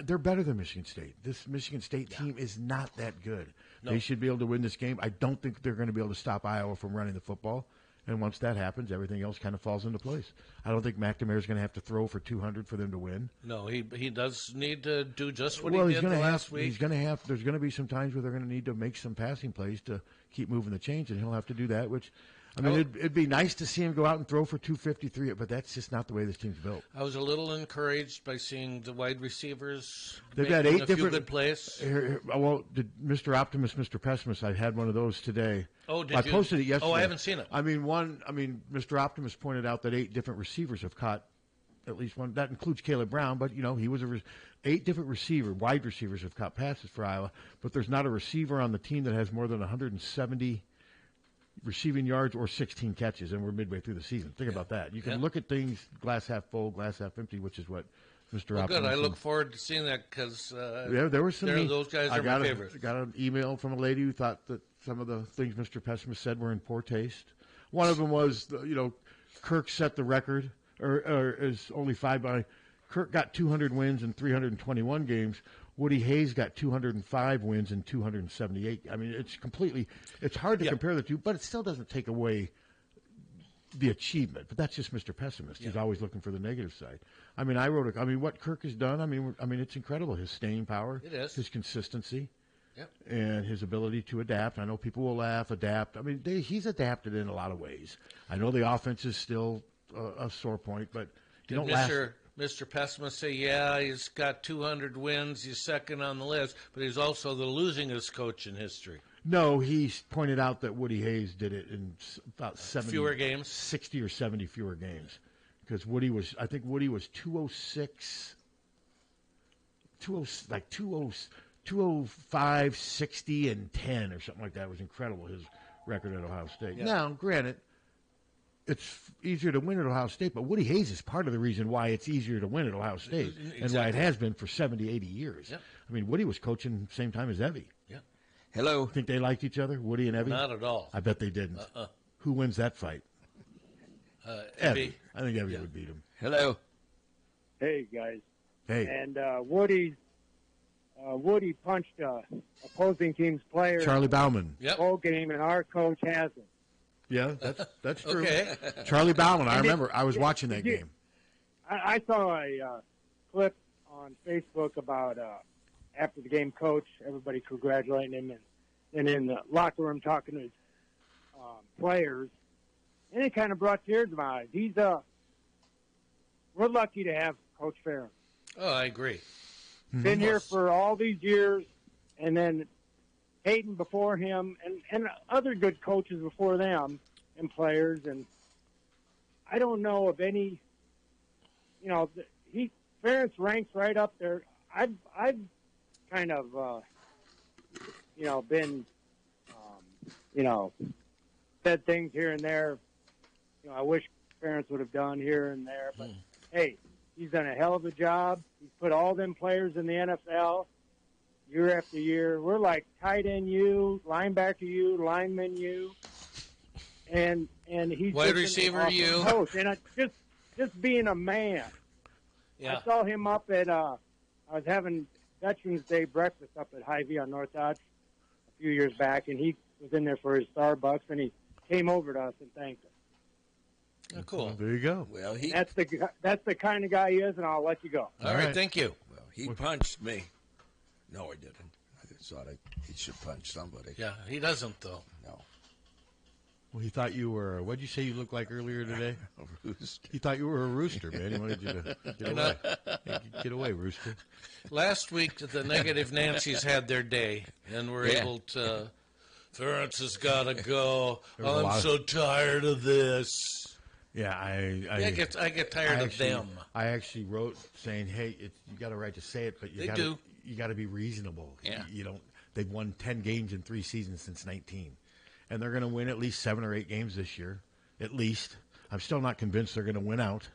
They're better than Michigan State. This Michigan State team is not that good. No. They should be able to win this game. I don't think they're going to be able to stop Iowa from running the football. And once that happens, everything else kind of falls into place. I don't think McNamara's going to have to throw for 200 for them to win. No, he does need to do just what he did last week. He's going to have. There's going to be some times where they're going to need to make some passing plays to keep moving the chains, and he'll have to do that. Which, it'd be nice to see him go out and throw for 253, but that's just not the way this team's built. I was a little encouraged by seeing the wide receivers. They've got 8 a different few good plays. Well, Mr. Optimist, Mr. Pessimist, I had one of those today. Oh, did I you? posted it yesterday. Oh, I haven't seen it. Mr. Optimist pointed out that 8 different receivers have caught at least one. That includes Caleb Brown, but he was 8 different wide receivers have caught passes for Iowa. But there's not a receiver on the team that has more than 170 receiving yards or 16 catches, and we're midway through the season. Think about that. You can look at things glass half full, glass half empty, which is what Mr. Optimist. Good. I look forward to seeing that because there were some. Those guys are my favorites. I got an email from a lady who thought that some of the things Mr. Pessimist said were in poor taste. One of them was, Kirk set the record, or is only 5 by. Kirk got 200 wins in 321 games. Woody Hayes got 205 wins in 278. It's hard to compare the two, but it still doesn't take away the achievement. But that's just Mr. Pessimist. He's always looking for the negative side. What Kirk has done, it's incredible. His staying power, it is. His consistency, yep. And his ability to adapt. I know people will adapt. He's adapted in a lot of ways. I know the offense is still a sore point, but Mr. Pessimist say, he's got 200 wins, he's second on the list, but he's also the losingest coach in history. No, he pointed out that Woody Hayes did it in about 70 fewer games, 60 or 70 fewer games, because Woody was 206, 205, 60, and 10 or something like that. It was incredible, his record at Ohio State. Yeah. Now, granted, it's easier to win at Ohio State, but Woody Hayes is part of the reason why it's easier to win at Ohio State and why it has been for 70, 80 years. Yep. Woody was coaching the same time as Evie. Yeah. Hello. Think they liked each other, Woody and Evie? Not at all. I bet they didn't. Who wins that fight? Evie. I think Evie would beat him. Hello. Hey, guys. Hey. And Woody punched opposing team's player. Charlie Bauman. Whole game, and our coach hasn't. Yeah, that's true. Okay. Charlie Bauman. I remember. I was watching that game. I saw a clip on Facebook about after the game, coach, everybody congratulating him, and in the locker room talking to his players, and it kind of brought tears to my eyes. We're lucky to have Coach Ferentz. Oh, I agree. Been here for all these years, and then Hayden before him, and other good coaches before them, and players, and I don't know of any. Ferentz ranks right up there. I've kind of been said things here and there. I wish Ferentz would have done here and there, but hey, he's done a hell of a job. He's put all them players in the NFL. year after year. We're like tight end you, linebacker you, lineman you, and he's Wide just an receiver awesome you. coach. And just being a man. Yeah. I saw him up at I was having Veterans Day breakfast up at Hy-Vee on North Dodge a few years back, and he was in there for his Starbucks, and he came over to us and thanked us. Oh, cool. There you go. Well, That's the kind of guy he is, and I'll let you go. All right, thank you. Well, he punched me. No, I didn't. I just thought he should punch somebody. Yeah, he doesn't, though. No. Well, he thought you were, what'd you say you looked like earlier today? A rooster. He thought you were a rooster, man. He wanted you to get away. Hey, get away, rooster. Last week, the negative Nancys had their day, and were able to, Ferentz has got to go. I'm so tired of this. Yeah, I get tired of them. I actually wrote saying, hey, you got a right to say it, but you got to be reasonable. Yeah. You don't. They've won 10 games in 3 seasons since 19. And they're going to win at least 7 or 8 games this year, at least. I'm still not convinced they're going to win out.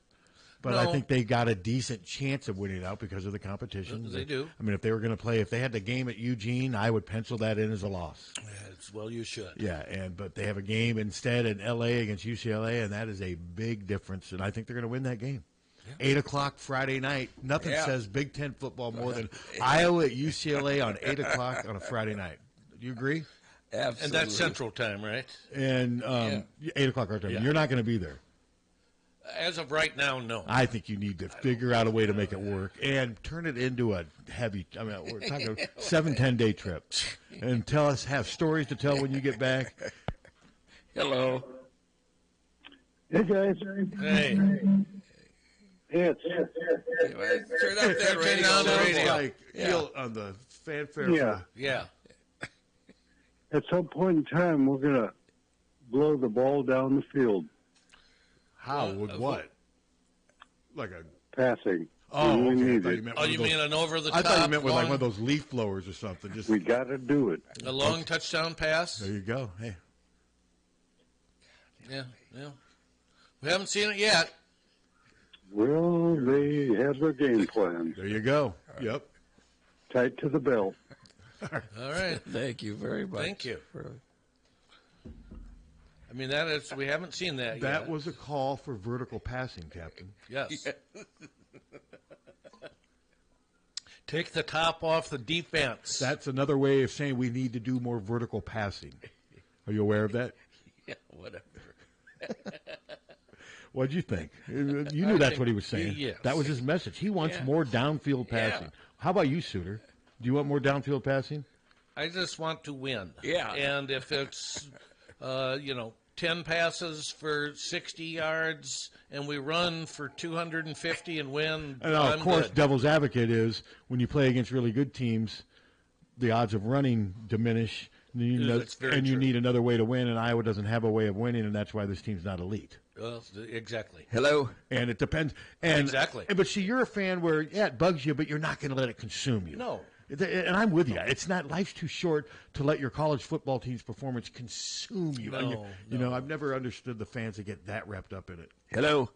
But I think they got a decent chance of winning out because of the competition. They do. I mean, if they were going to play, if they had the game at Eugene, I would pencil that in as a loss. Well, you should. Yeah, but they have a game instead in L.A. against UCLA, and that is a big difference. And I think they're going to win that game. 8 o'clock Friday night. Nothing says Big Ten football more than Iowa at UCLA on 8 o'clock on a Friday night. Do you agree? Absolutely. And that's Central Time, right? And 8 o'clock our time. Yeah. You're not going to be there. As of right now, no. I think you need to figure out a way to make it work and turn it into a heavy. I mean, we're talking a 7-10 day trip, and have stories to tell when you get back. Hello. Hey guys. Hey. Yes. Turn up that radio. Sounds radio. like on the fanfare. Yeah. At some point in time, we're going to blow the ball down the field. How? With what? Like a passing. Oh, We okay. need I it. thought you meant an over-the-top. I thought you meant with like one of those leaf blowers or something. Just we got to do it. A long touchdown pass. There you go. Hey. Yeah. We haven't seen it yet. Well, they have their game plan. There you go. Yep. Tight to the belt. All right. Thank you very much. Thank you. I mean, we haven't seen that yet. That was a call for vertical passing, Captain. Yes. Take the top off the defense. That's another way of saying we need to do more vertical passing. Are you aware of that? Yeah, whatever. What did you think? You knew that's what he was saying. Yes. That was his message. He wants more downfield passing. How about you, Suter? Do you want more downfield passing? I just want to win. Yeah. And if it's, 10 passes for 60 yards and we run for 250 and win, And I'm of course, good. devil's advocate is when you play against really good teams, the odds of running diminish, and you need another way to win, and Iowa doesn't have a way of winning, and that's why this team's not elite. Well, exactly. Hello. And it depends. And, Exactly. But see, you're a fan where, it bugs you, but you're not going to let it consume you. No. And I'm with you. It's not, life's too short to let your college football team's performance consume you. No, I've never understood the fans that get that wrapped up in it. Hello.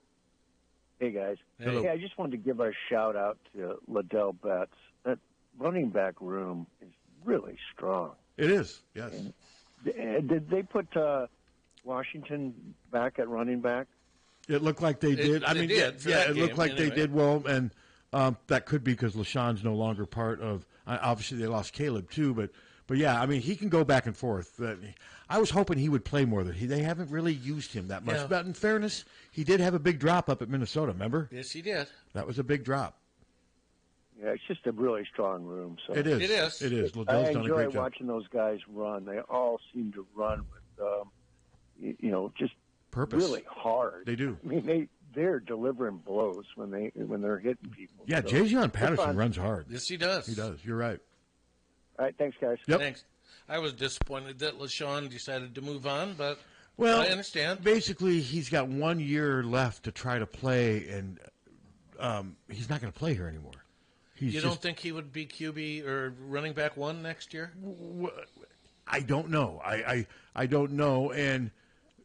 Hey, guys. Hello. Hey, I just wanted to give a shout-out to Liddell Betts. That running back room is really strong. It is, yes. And did they put Washington back at running back? It looked like they did. It looked like they did well, and that could be because LaShawn's no longer part of. Obviously, they lost Caleb too, but yeah, I mean, he can go back and forth. I was hoping he would play more. They haven't really used him that much. Yeah. But in fairness, he did have a big drop up at Minnesota. Remember? Yes, he did. That was a big drop. Yeah, it's just a really strong room. So It is. It is. Liddell's I done a enjoy great job. watching those guys run. They all seem to run with, just Purpose. really hard. They do. I mean, they're delivering blows when they're hitting people. Yeah, So, J.J. it's Patterson fun. runs hard. Yes, he does. He does. You're right. All right, thanks, guys. Yep. Thanks. I was disappointed that LaShawn decided to move on, but Well, I understand. Basically, he's got 1 year left to try to play, and he's not going to play here anymore. You don't think he would be QB or running back 1 next year? I don't know. I don't know, and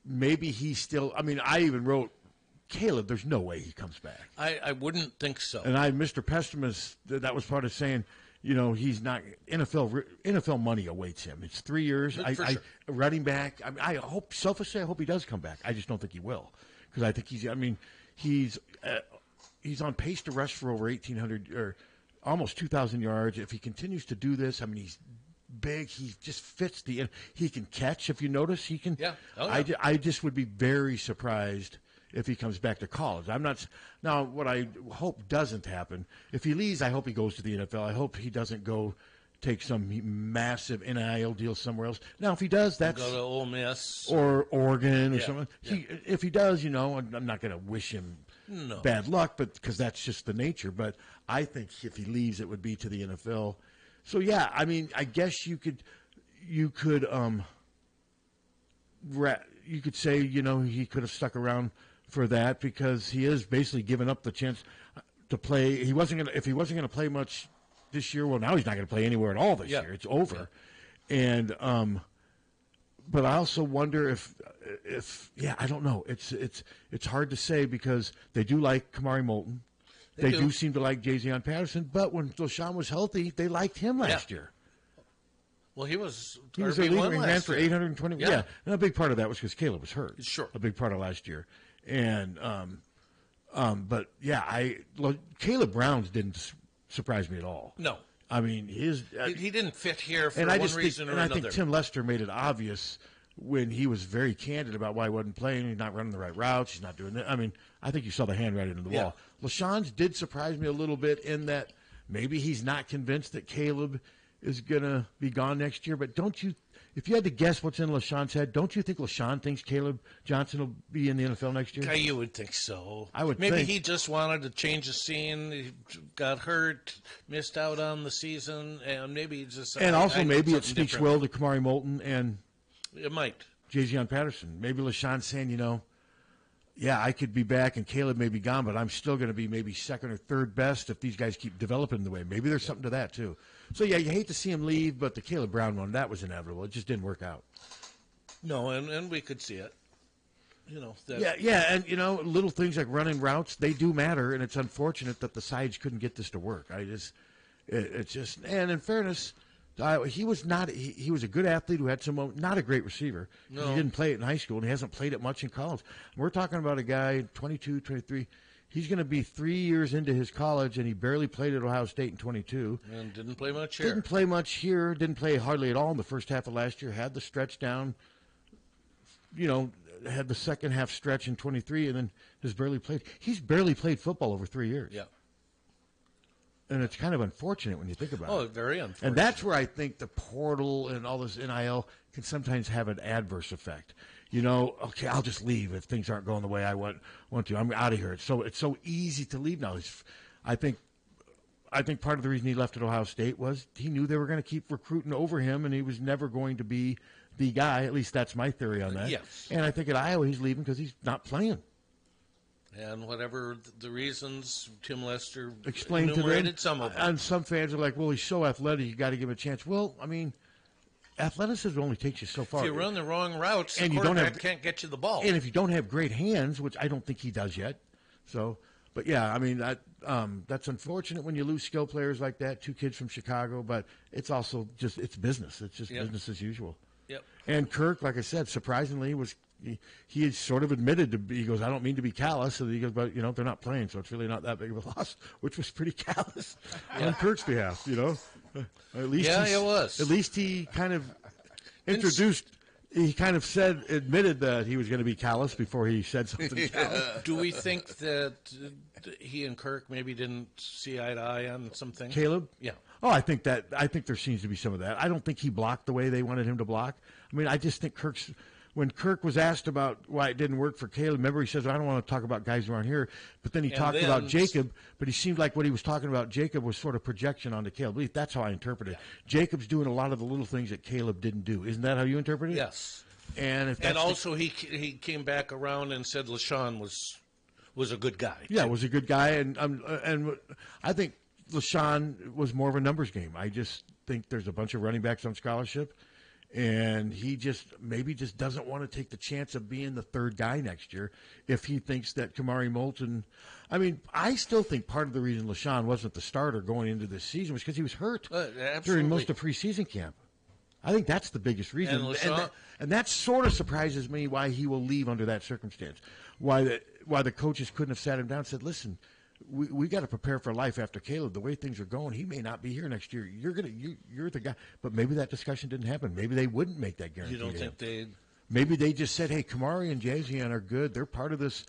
maybe he's still. I mean, I even wrote Caleb. There's no way he comes back. I wouldn't think so. And Mr. Pessimist, that was part of saying he's not NFL money awaits him. It's 3 years. Running back. I hope selfishly, I hope he does come back. I just don't think he will because I think he's on pace to rush for over 1,800 or almost 2,000 yards. If he continues to do this, he's big. He just fits he can catch. If you notice, he can. Yeah. Oh, yeah. I just would be very surprised if he comes back to college. I'm not. Now, what I hope doesn't happen, if he leaves, I hope he goes to the NFL. I hope he doesn't go take some massive NIL deal somewhere else. Now, if he does, that's go to Ole Miss or Oregon or Yeah. something. Yeah. If he does, I'm not going to wish him bad luck, but because that's just the nature. But I think if he leaves, it would be to the NFL. So yeah, I guess you could say he could have stuck around for that because he is basically giving up the chance to play. If he wasn't going to play much this year, well, now he's not going to play anywhere at all this year. It's over. Yeah. And but I also wonder if I don't know. It's hard to say because they do like Kamari Moulton. They do seem to like J.J. Patterson, but when LaShawn was healthy, they liked him last year. Well, he was a leader. He ran for 820. Yeah. And a big part of that was because Caleb was hurt. Sure. A big part of last year. And but yeah, Caleb Brown's didn't surprise me at all. No. He didn't fit here for one reason or another. I think Tim Lester made it obvious when he was very candid about why he wasn't playing. He's not running the right routes. He's not doing that. I think you saw the handwriting on the wall. LaShawn's did surprise me a little bit in that maybe he's not convinced that Caleb is going to be gone next year. But if you had to guess what's in LaShawn's head, don't you think LaShawn thinks Caleb Johnson will be in the NFL next year? You would think so. I would Maybe think. he just wanted to change the scene. He got hurt, missed out on the season, and maybe he just... And also maybe it speaks well to Kamari Moulton and... It might. J.J. Patterson. Maybe LaShawn's saying, I could be back and Caleb may be gone, but I'm still going to be maybe second or third best if these guys keep developing the way. Maybe there's something to that, too. So, yeah, you hate to see him leave, but the Caleb Brown one, that was inevitable. It just didn't work out. No, and we could see it. And, little things like running routes, they do matter, and it's unfortunate that the sides couldn't get this to work. And in fairness... he was a good athlete who had not a great receiver. No. He didn't play it in high school, and he hasn't played it much in college. We're talking about a guy, 22, 23. He's going to be 3 years into his college, and he barely played at Ohio State in 22. And didn't play much here. Didn't play much here. Didn't play hardly at all in the first half of last year. Had the stretch down, had the second half stretch in 23, and then has barely played. He's barely played football over 3 years. Yeah. And it's kind of unfortunate when you think about it. Oh, very unfortunate. And that's where I think the portal and all this NIL can sometimes have an adverse effect. Okay, I'll just leave if things aren't going the way I want to. I'm out of here. It's so easy to leave now. I think part of the reason he left at Ohio State was he knew they were going to keep recruiting over him, and he was never going to be the guy. At least that's my theory on that. Yes. And I think at Iowa he's leaving because he's not playing. And whatever the reasons, Tim Lester explained enumerated some of them. And some fans are like, well, he's so athletic, you got to give him a chance. Well, athleticism only takes you so far. If you run the wrong routes, and the quarterback can't get you the ball. And if you don't have great hands, which I don't think he does yet. So, but yeah, that's unfortunate when you lose skill players like that, 2 kids from Chicago, but it's also it's business. It's just business as usual. Yep. And Kirk, like I said, surprisingly he had sort of admitted he goes, I don't mean to be callous. So he goes, but, they're not playing, so it's really not that big of a loss, which was pretty callous on Kirk's behalf, At least it was. At least he kind of admitted that he was going to be callous before he said something callous. Do we think that he and Kirk maybe didn't see eye to eye on some things? Caleb? Yeah. Oh, I think there seems to be some of that. I don't think he blocked the way they wanted him to block. I just think when Kirk was asked about why it didn't work for Caleb, remember he says, I don't want to talk about guys who aren't here. But then he talked about Jacob, but he seemed like what he was talking about Jacob was sort of projection onto Caleb. At least that's how I interpret it. Jacob's doing a lot of the little things that Caleb didn't do. Isn't that how you interpret it? Yes. And also he came back around and said LaShawn was a good guy. Yeah, was a good guy. And I think LaShawn was more of a numbers game. I just think there's a bunch of running backs on scholarship. And he maybe doesn't want to take the chance of being the third guy next year if he thinks that Kamari Moulton. I mean, I still think part of the reason LaShawn wasn't the starter going into this season was because he was hurt during most of preseason camp. I think that's the biggest reason. And that sort of surprises me why he will leave under that circumstance. Why the coaches couldn't have sat him down and said, listen, we got to prepare for life after Caleb. The way things are going, he may not be here next year. You're the guy. But maybe that discussion didn't happen. Maybe they wouldn't make that guarantee. You don't think they'd? Maybe they just said, hey, Kamari and Jazian are good. They're part of this.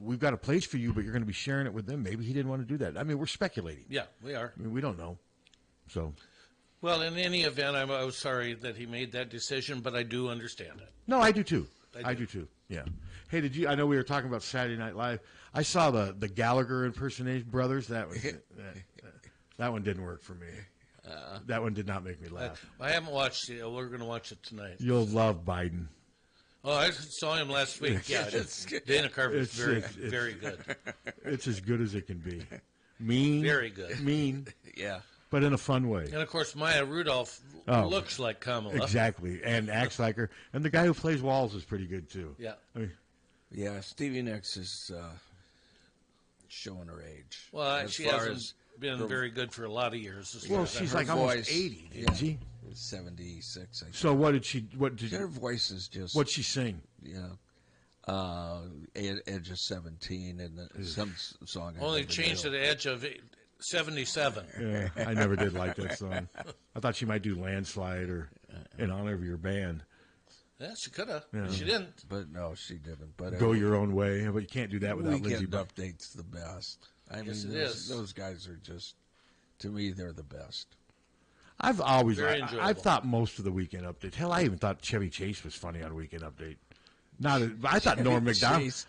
We've got a place for you, but you're going to be sharing it with them. Maybe he didn't want to do that. I mean, we're speculating. Yeah, we are. I mean, we don't know. So. Well, in any event, I was sorry that he made that decision, but I do understand it. No, I do too. I do too. Yeah. Hey, I know we were talking about Saturday Night Live. I saw the Gallagher impersonation brothers. That one didn't work for me. That one did not make me laugh. I haven't watched it. We're going to watch it tonight. You'll love Biden. Oh, I saw him last week. Yeah, Dana Carvey's very good. It's as good as it can be. Mean. Very good. Mean. Yeah. But in a fun way. And, of course, Maya Rudolph looks like Kamala. Exactly, and acts like her. And the guy who plays Walls is pretty good, too. Yeah. I mean, yeah, Stevie Nicks is showing her age. Well, she hasn't been very good for a lot of years. Well, she's like almost 80, isn't she? 76, I think. So what did her voice is just... What'd she sing? Edge of 17 and some song. Only changed to the Edge of 77. Yeah, I never did like that song. I thought she might do Landslide or In Honor of Your Band. Yeah, she could have. Yeah. She didn't. But no, she didn't. But Go Your Own Way. But you can't do that without Lindsey. Weekend Update's the best. I mean, those guys are just, to me, they're the best. I've thought most of the Weekend Updates. Hell, I even thought Chevy Chase was funny on Weekend Update. I thought Norm Macdonald.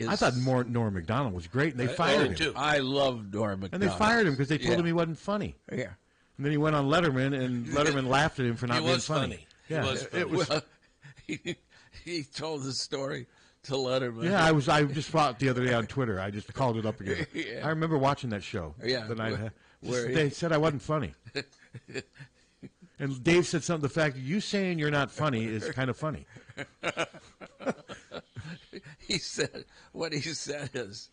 I thought Norm Macdonald was great, and they fired him. Too. I love Norm Macdonald. And they fired him because they told him he wasn't funny. Yeah. And then he went on Letterman, and Letterman laughed at him for not being funny. Yeah, he was funny. He told the story to Letterman. Yeah, I just saw it the other day on Twitter. I just called it up again. Yeah. I remember watching that show. Yeah. The night they said I wasn't funny. And Dave said something. The fact that you saying you're not funny is kind of funny. What he said is,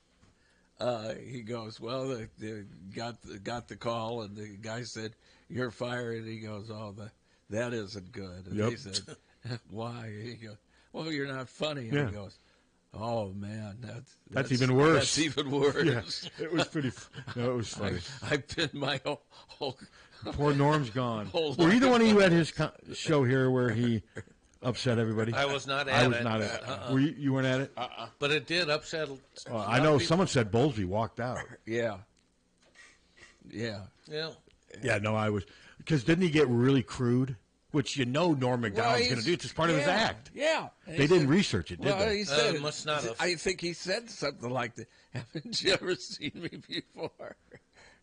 he goes, well, they got the call, and the guy said, you're fired. And he goes, oh, that isn't good. And he said, why? And he goes, well, you're not funny. And he goes, oh, man, that's even worse. That's even worse. Yeah, it was pretty. No, it was funny. I've been my whole Poor Norm's gone. Were you the one who had his show here where he upset everybody? I was not at it. I was not at it. You weren't at it? But it did upset. I know someone said Bowlesby walked out. Yeah. Yeah. Yeah. Yeah, no, I was. Because didn't he get really crude? Which Norm Macdonald's going to do. It's just part of his act. Yeah. They didn't research it, did they? He said must not have. I think he said something like that. Haven't you ever seen me before?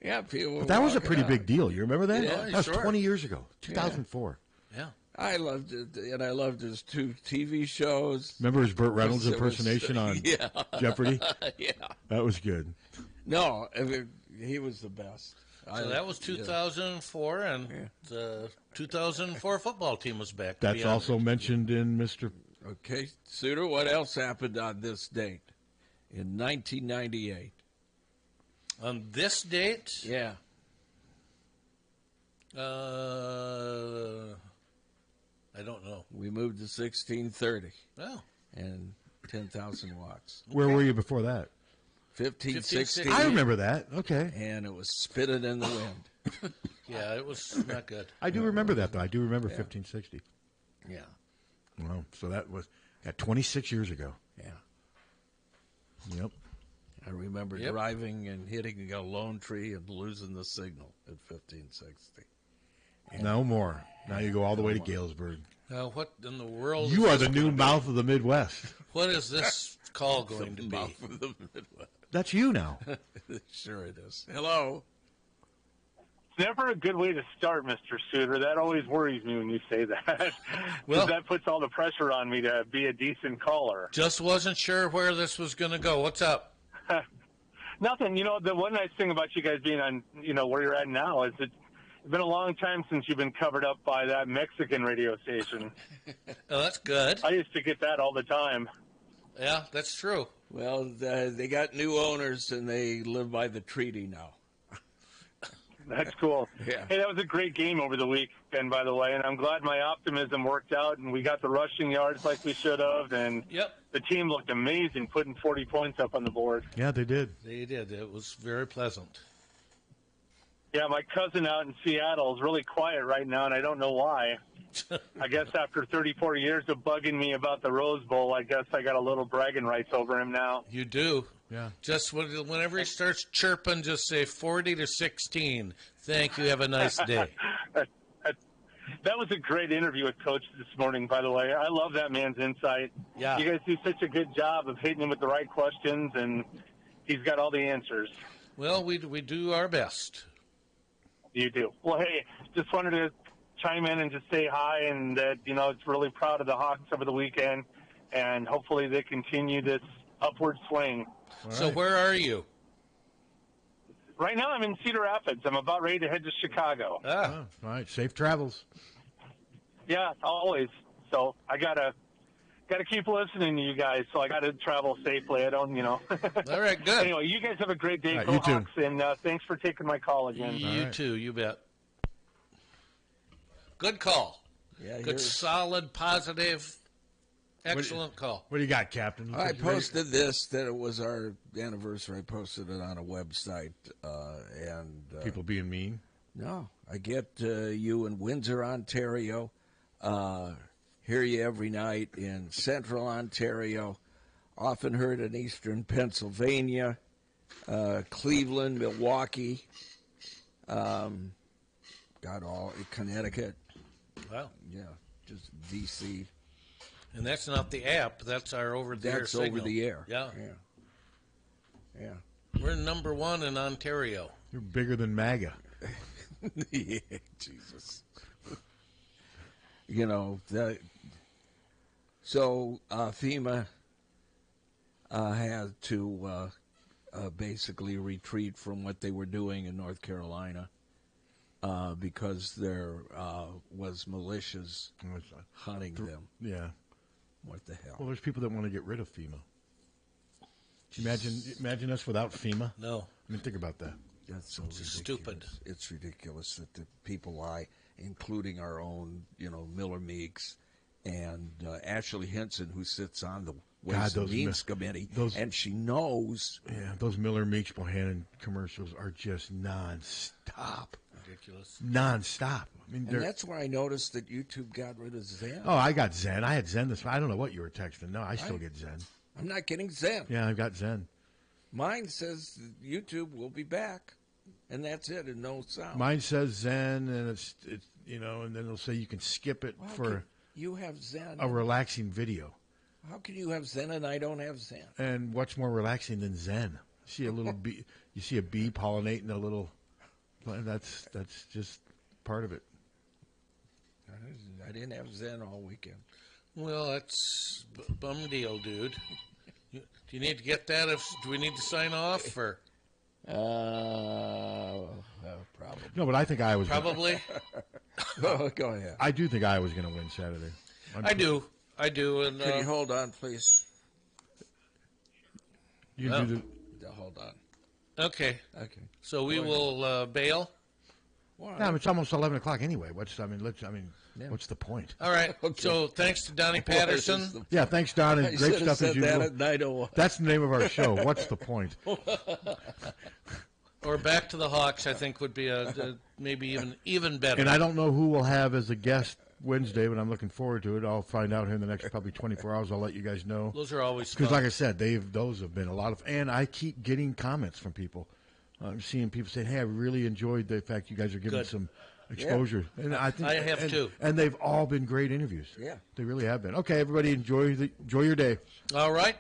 Yeah, people. But that was a pretty big deal. You remember that? Yeah, that was 20 years ago, 2004. Yeah. I loved it, and I loved his 2 TV shows. Remember his Burt Reynolds impersonation on Jeopardy? Yeah. That was good. No, he was the best. So that was 2004, and the 2004 football team was back. That's also mentioned in Mr. Okay, Suter, what else happened on this date in 1998? On this date? Yeah. I don't know. We moved to 1630. Oh. And 10,000 watts. Where were you before that? 1560. I remember that. Okay. And it was spitting in the wind. Yeah, it was not good. I do remember that, though. I do remember 1560. Yeah. Wow. So that was 26 years ago. Yeah. Yep. I remember driving and hitting a lone tree and losing the signal at 1560. And no more. Now you go all the way to Galesburg. Now, what in the world? You are the new mouth of the Midwest. What is this call going to be? Mouth of the Midwest. That's you now. Sure it is. Hello. It's never a good way to start, Mr. Suter. That always worries me when you say that. Well, that puts all the pressure on me to be a decent caller. Just wasn't sure where this was going to go. What's up? Nothing. The one nice thing about you guys being on, where you're at now is that It's been a long time since you've been covered up by that Mexican radio station. Oh, that's good. I used to get that all the time. Yeah, that's true. Well, they got new owners, and they live by the treaty now. That's cool. Yeah. Hey, that was a great game over the weekend, by the way, and I'm glad my optimism worked out, and we got the rushing yards like we should have, and the team looked amazing, putting 40 points up on the board. Yeah, they did. They did. It was very pleasant. Yeah, my cousin out in Seattle is really quiet right now, and I don't know why. I guess after 34 years of bugging me about the Rose Bowl, I guess I got a little bragging rights over him now. You do. Yeah. Just whenever he starts chirping, just say 40-16. Thank you. Have a nice day. That was a great interview with Coach this morning, by the way. I love that man's insight. Yeah. You guys do such a good job of hitting him with the right questions, and he's got all the answers. Well, we do our best. You do. Well, hey, just wanted to chime in and just say hi, and that, it's really proud of the Hawks over the weekend, and hopefully they continue this upward swing. So where are you? Right now I'm in Cedar Rapids. I'm about ready to head to Chicago. All right. Safe travels. Yeah, always. So I gotta keep listening to you guys. So I gotta travel safely. I don't, All right, good. Anyway, you guys have a great day, All right, Go you too. Hawks, and thanks for taking my call again. You too. You bet. Good call. Yeah, good, solid, positive, excellent call. What do you got, Captain? I posted this, that it was our anniversary. I posted it on a website. And people being mean? No. I get you in Windsor, Ontario. Hear you every night in Central Ontario. Often heard in Eastern Pennsylvania, Cleveland, Milwaukee. Got all Connecticut. Wow. Yeah, just D.C. And that's not the app. That's our over-the-air That's signal. over the air. Yeah. Yeah. We're number one in Ontario. You're bigger than MAGA. Yeah, Jesus. So FEMA had to basically retreat from what they were doing in North Carolina because there was militias hunting them. Yeah. What the hell? Well, there's people that want to get rid of FEMA. Imagine us without FEMA. No. I mean, think about that. That's so ridiculous. Stupid. It's ridiculous that the people lie, including our own, Miller Meeks and Ashley Hinson, who sits on the Ways and Means Committee, and she knows. Yeah, those Miller Meeks Bohannon commercials are just nonstop. Ridiculous. Nonstop. I mean, and that's where I noticed that YouTube got rid of Zen. Oh, I got Zen. I had Zen this. I don't know what you were texting. No, I still get Zen. I'm not getting Zen. Yeah, I've got Zen. Mine says YouTube will be back, and that's it, and no sound. Mine says Zen, and it's and then they'll say you can skip it for you have Zen, a relaxing video. How can you have Zen and I don't have Zen? And what's more relaxing than Zen? You see a little bee. You see a bee pollinating a little. That's just part of it. I didn't have Zen all weekend. Well, that's bum deal, dude. Do you need to get that? Do we need to sign off or? Probably. No, but I think Iowa's probably. Go ahead. I do think Iowa's going to win Saturday. I do. And can you hold on, please? You do the. Hold on. Okay. So we will bail. Yeah, it's almost 11 o'clock anyway. What's the point? All right. Okay. So thanks to Donnie Patterson. Yeah, thanks, Donnie. Great stuff as usual. That's the name of our show. What's the point? Or back to the Hawks, I think would be maybe even better. And I don't know who we'll have as a guest Wednesday, but I'm looking forward to it. I'll find out here in the next probably 24 hours. I'll let you guys know. Those are always because, like I said, those have been a lot of. And I keep getting comments from people. I'm seeing people say, "Hey, I really enjoyed the fact you guys are giving some exposure." Yeah. And I think I have too. And they've all been great interviews. Yeah, they really have been. Okay, everybody, enjoy your day. All right,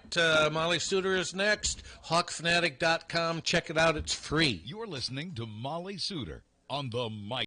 Molly Suter is next. HawkFanatic.com. Check it out; it's free. You're listening to Molly Suter on the mic.